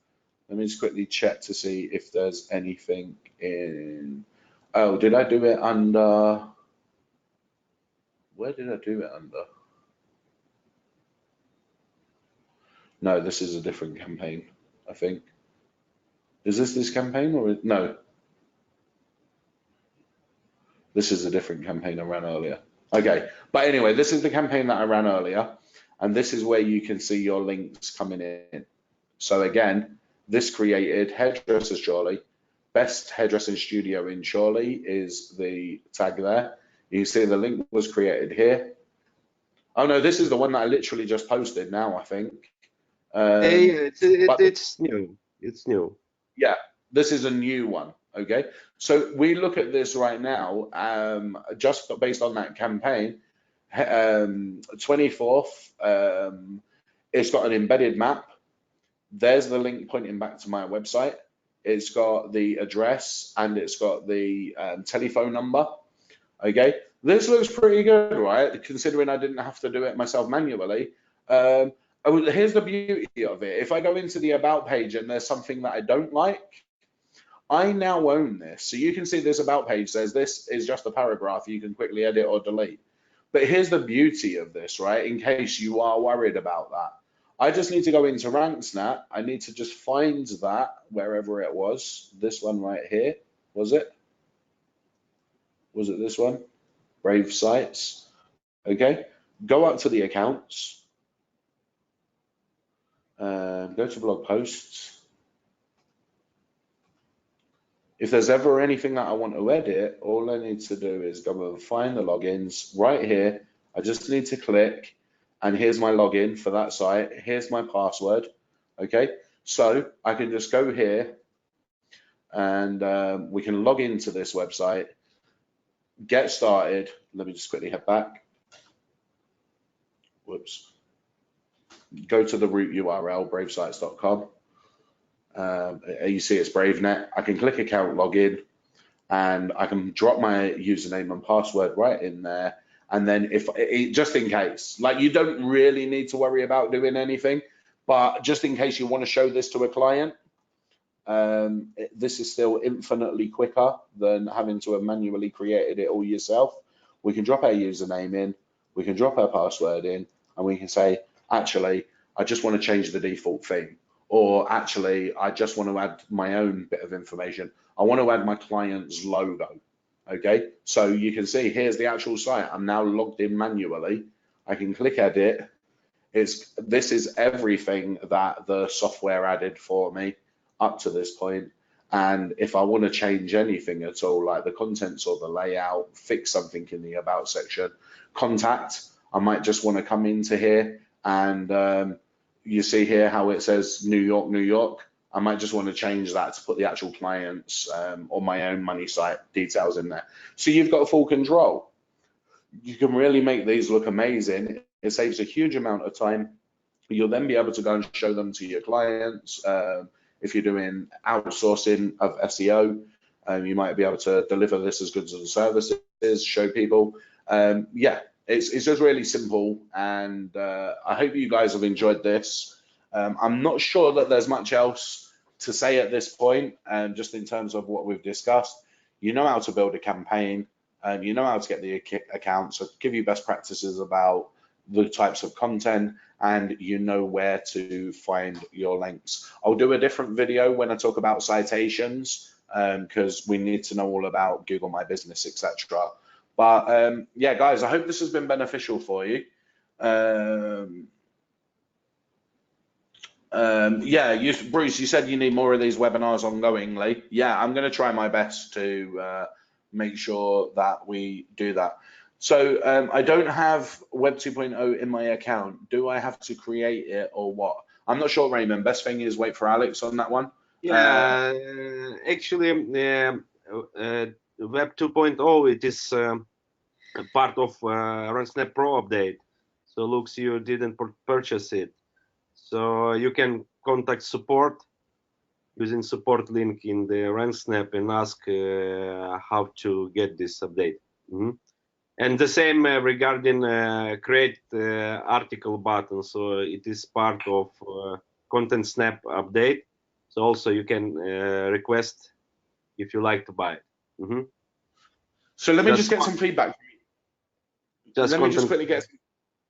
Let me just quickly check to see if there's anything in. Oh, did I do it under? Where did I do it under? No, this is a different campaign, I think. Is this campaign or no? This is a different campaign I ran earlier. Okay, but anyway, this is the campaign that I ran earlier, and this is where you can see your links coming in. So again, this created Hairdressers Surely. Best hairdressing studio in Chorley is the tag there. You can see the link was created here. Oh no, this is the one that I literally just posted now, I think. It's new. It's new. Yeah, this is a new one. Okay, so we look at this right now, just based on that campaign. 24th, it's got an embedded map. There's the link pointing back to my website. It's got the address and it's got the telephone number. Okay, this looks pretty good, right? Considering I didn't have to do it myself manually. Here's the beauty of it. If I go into the About page and there's something that I don't like, I now own this. So you can see this About page says this is just a paragraph you can quickly edit or delete. But here's the beauty of this, right? In case you are worried about that. I just need to go into RankSnap. I need to just find that wherever it was. This one right here, was it? Was it this one? Brave Sites. Okay, go up to the accounts. Go to blog posts. If there's ever anything that I want to edit, all I need to do is go and find the logins right here. I just need to click, and here's my login for that site. Here's my password. Okay, so I can just go here and we can log into this website, get started. Let me just quickly head back. Whoops. Go to the root URL, bravesites.com. You see it's BraveNet. I can click account login and I can drop my username and password right in there. And then just in case, like, you don't really need to worry about doing anything, but just in case you want to show this to a client, this is still infinitely quicker than having to have manually created it all yourself. We can drop our username in, we can drop our password in, and we can say, actually, I just want to change the default theme, or actually, I just want to add my own bit of information. I want to add my client's logo. Okay, so you can see here's the actual site. I'm now logged in manually. I can click edit. This is everything that the software added for me up to this point. And if I want to change anything at all, like the contents or the layout, fix something in the about section, contact, I might just want to come into here and you see here how it says New York, New York. I might just want to change that to put the actual client's or my own money site details in there. So you've got full control. You can really make these look amazing. It saves a huge amount of time. You'll then be able to go and show them to your clients. If you're doing outsourcing of SEO, you might be able to deliver this as goods and services, show people. Yeah, it's just really simple, and I hope you guys have enjoyed this. I'm not sure that there's much else to say at this point, just in terms of what we've discussed. You know how to build a campaign, you know how to get the account, so give you best practices about the types of content, and you know where to find your links. I'll do a different video when I talk about citations, because we need to know all about Google My Business, etc. But yeah, guys, I hope this has been beneficial for you. Yeah, Bruce, you said you need more of these webinars ongoingly. Yeah, I'm going to try my best to make sure that we do that. So I don't have Web 2.0 in my account. Do I have to create it or what? I'm not sure, Raymond. Best thing is wait for Alex on that one. Yeah, actually, Web 2.0, it is part of RankSnap Pro update. So looks you didn't purchase it. So you can contact support using support link in the RankSnap and ask how to get this update. And the same regarding create article button. So it is part of Content Snap update. So also you can request if you like to buy it. So let me just get some feedback. Just let me just quickly get.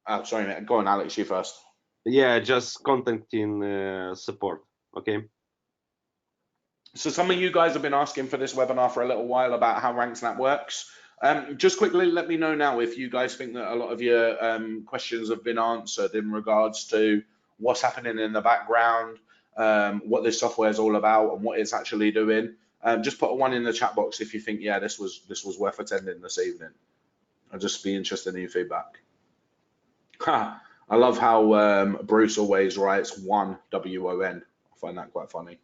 Oh, sorry, mate. Go on, Alex. You first. Yeah, just contacting support. Okay. So some of you guys have been asking for this webinar for a little while about how RankSnap works. Just quickly, let me know now if you guys think that a lot of your questions have been answered in regards to what's happening in the background, what this software is all about, and what it's actually doing. Just put a 1 in the chat box if you think, yeah, this was worth attending this evening. I'll just be interested in your feedback. I love how Bruce always writes 1 WON. I find that quite funny.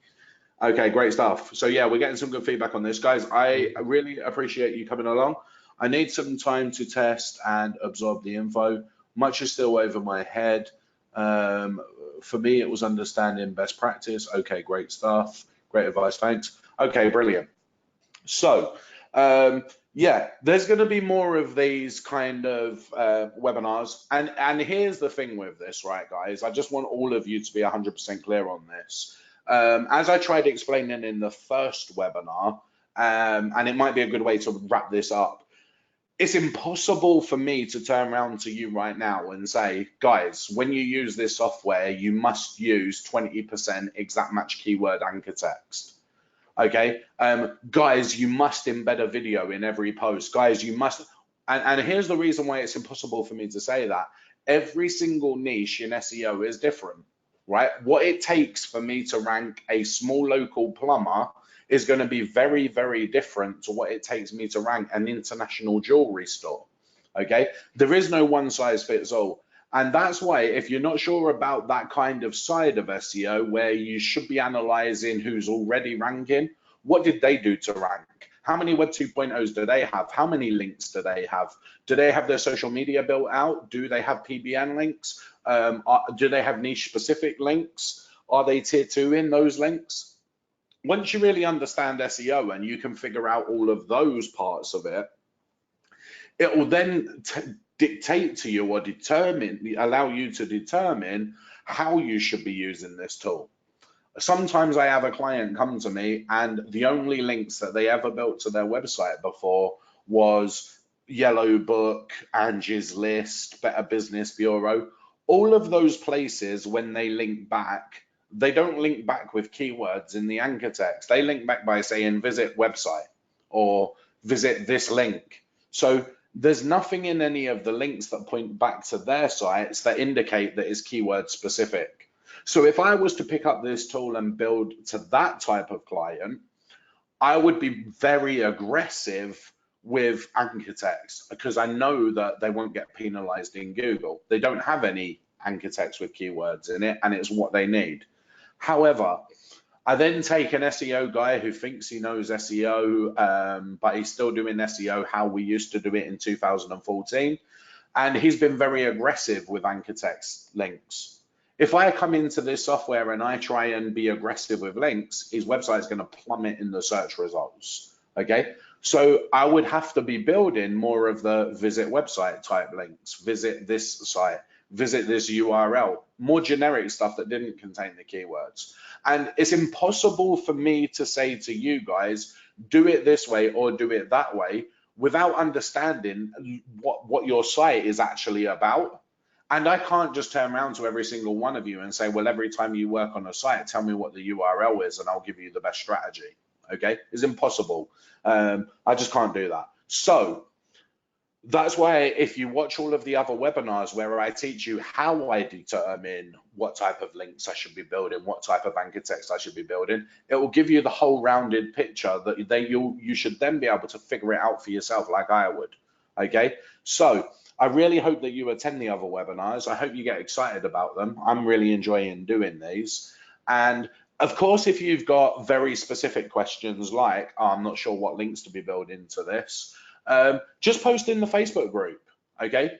Okay, great stuff. So yeah, we're getting some good feedback on this, guys. I really appreciate you coming along. I need some time to test and absorb the info. Much is still over my head. For me, it was understanding best practice. Okay, great stuff. Great advice, thanks. Okay, brilliant. So yeah, there's going to be more of these kind of webinars. And here's the thing with this, right, guys? I just want all of you to be 100% clear on this. As I tried explaining in the first webinar, and it might be a good way to wrap this up, it's impossible for me to turn around to you right now and say, guys, when you use this software, you must use 20% exact match keyword anchor text. Okay, guys, you must embed a video in every post. Guys, you must, and here's the reason why it's impossible for me to say that. Every single niche in SEO is different. Right? What it takes for me to rank a small local plumber is going to be very, very different to what it takes me to rank an international jewelry store. Okay? There is no one size fits all. And that's why if you're not sure about that kind of side of SEO where you should be analyzing who's already ranking, what did they do to rank? How many Web 2.0s do they have? How many links do they have? Do they have their social media built out? Do they have PBN links? Do they have niche specific links? Are they tier 2 in those links? Once you really understand SEO and you can figure out all of those parts of it, it will then dictate to you or allow you to determine how you should be using this tool. Sometimes I have a client come to me and the only links that they ever built to their website before was Yellow Book, Angie's List, Better Business Bureau. All of those places, when they link back, they don't link back with keywords in the anchor text. They link back by saying visit website or visit this link. So there's nothing in any of the links that point back to their sites that indicate that it's keyword specific. So if I was to pick up this tool and build to that type of client, I would be very aggressive with anchor text because I know that they won't get penalized in Google. They don't have any anchor text with keywords in it, and it's what they need. However, I then take an SEO guy who thinks he knows SEO, but he's still doing SEO how we used to do it in 2014. And he's been very aggressive with anchor text links. If I come into this software and I try and be aggressive with links, his website is going to plummet in the search results. Okay, so I would have to be building more of the visit website type links, visit this site, visit this URL, more generic stuff that didn't contain the keywords. And it's impossible for me to say to you guys, do it this way or do it that way without understanding what your site is actually about. And I can't just turn around to every single one of you and say, well, every time you work on a site, tell me what the URL is and I'll give you the best strategy. Okay, it's impossible. I just can't do that. So that's why if you watch all of the other webinars where I teach you how I determine what type of links I should be building, what type of anchor text I should be building, it will give you the whole rounded picture that you should then be able to figure it out for yourself like I would. Okay, so I really hope that you attend the other webinars. I hope you get excited about them. I'm really enjoying doing these. And of course, if you've got very specific questions like, oh, I'm not sure what links to be building to this, just post in the Facebook group, okay?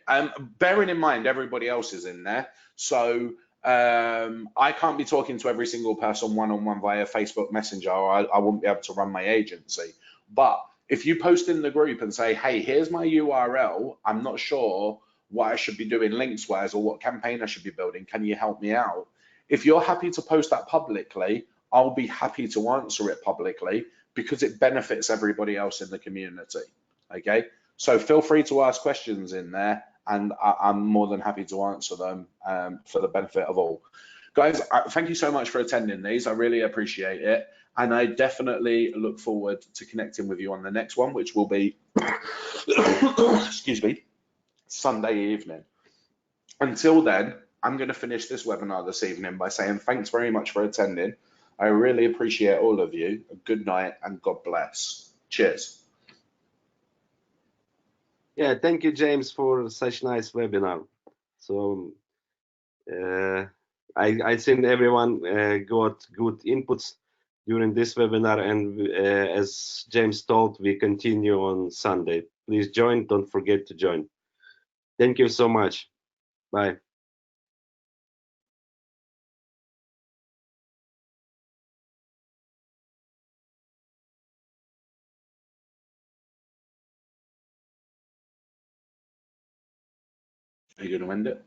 Bearing in mind everybody else is in there, so I can't be talking to every single person one-on-one via Facebook Messenger, or I wouldn't be able to run my agency. But if you post in the group and say, hey, here's my URL, I'm not sure what I should be doing links-wise or what campaign I should be building, can you help me out? If you're happy to post that publicly, I'll be happy to answer it publicly because it benefits everybody else in the community. Okay, so feel free to ask questions in there and I'm more than happy to answer them for the benefit of all. Guys, thank you so much for attending these. I really appreciate it. And I definitely look forward to connecting with you on the next one, which will be, excuse me, Sunday evening. Until then, I'm going to finish this webinar this evening by saying thanks very much for attending. I really appreciate all of you. Good night and God bless. Cheers. Yeah, thank you, James, for such nice webinar. So I think everyone got good inputs during this webinar, and as James told, we continue on Sunday. Please join. Don't forget to join. Thank you so much. Bye. Are you going to end it?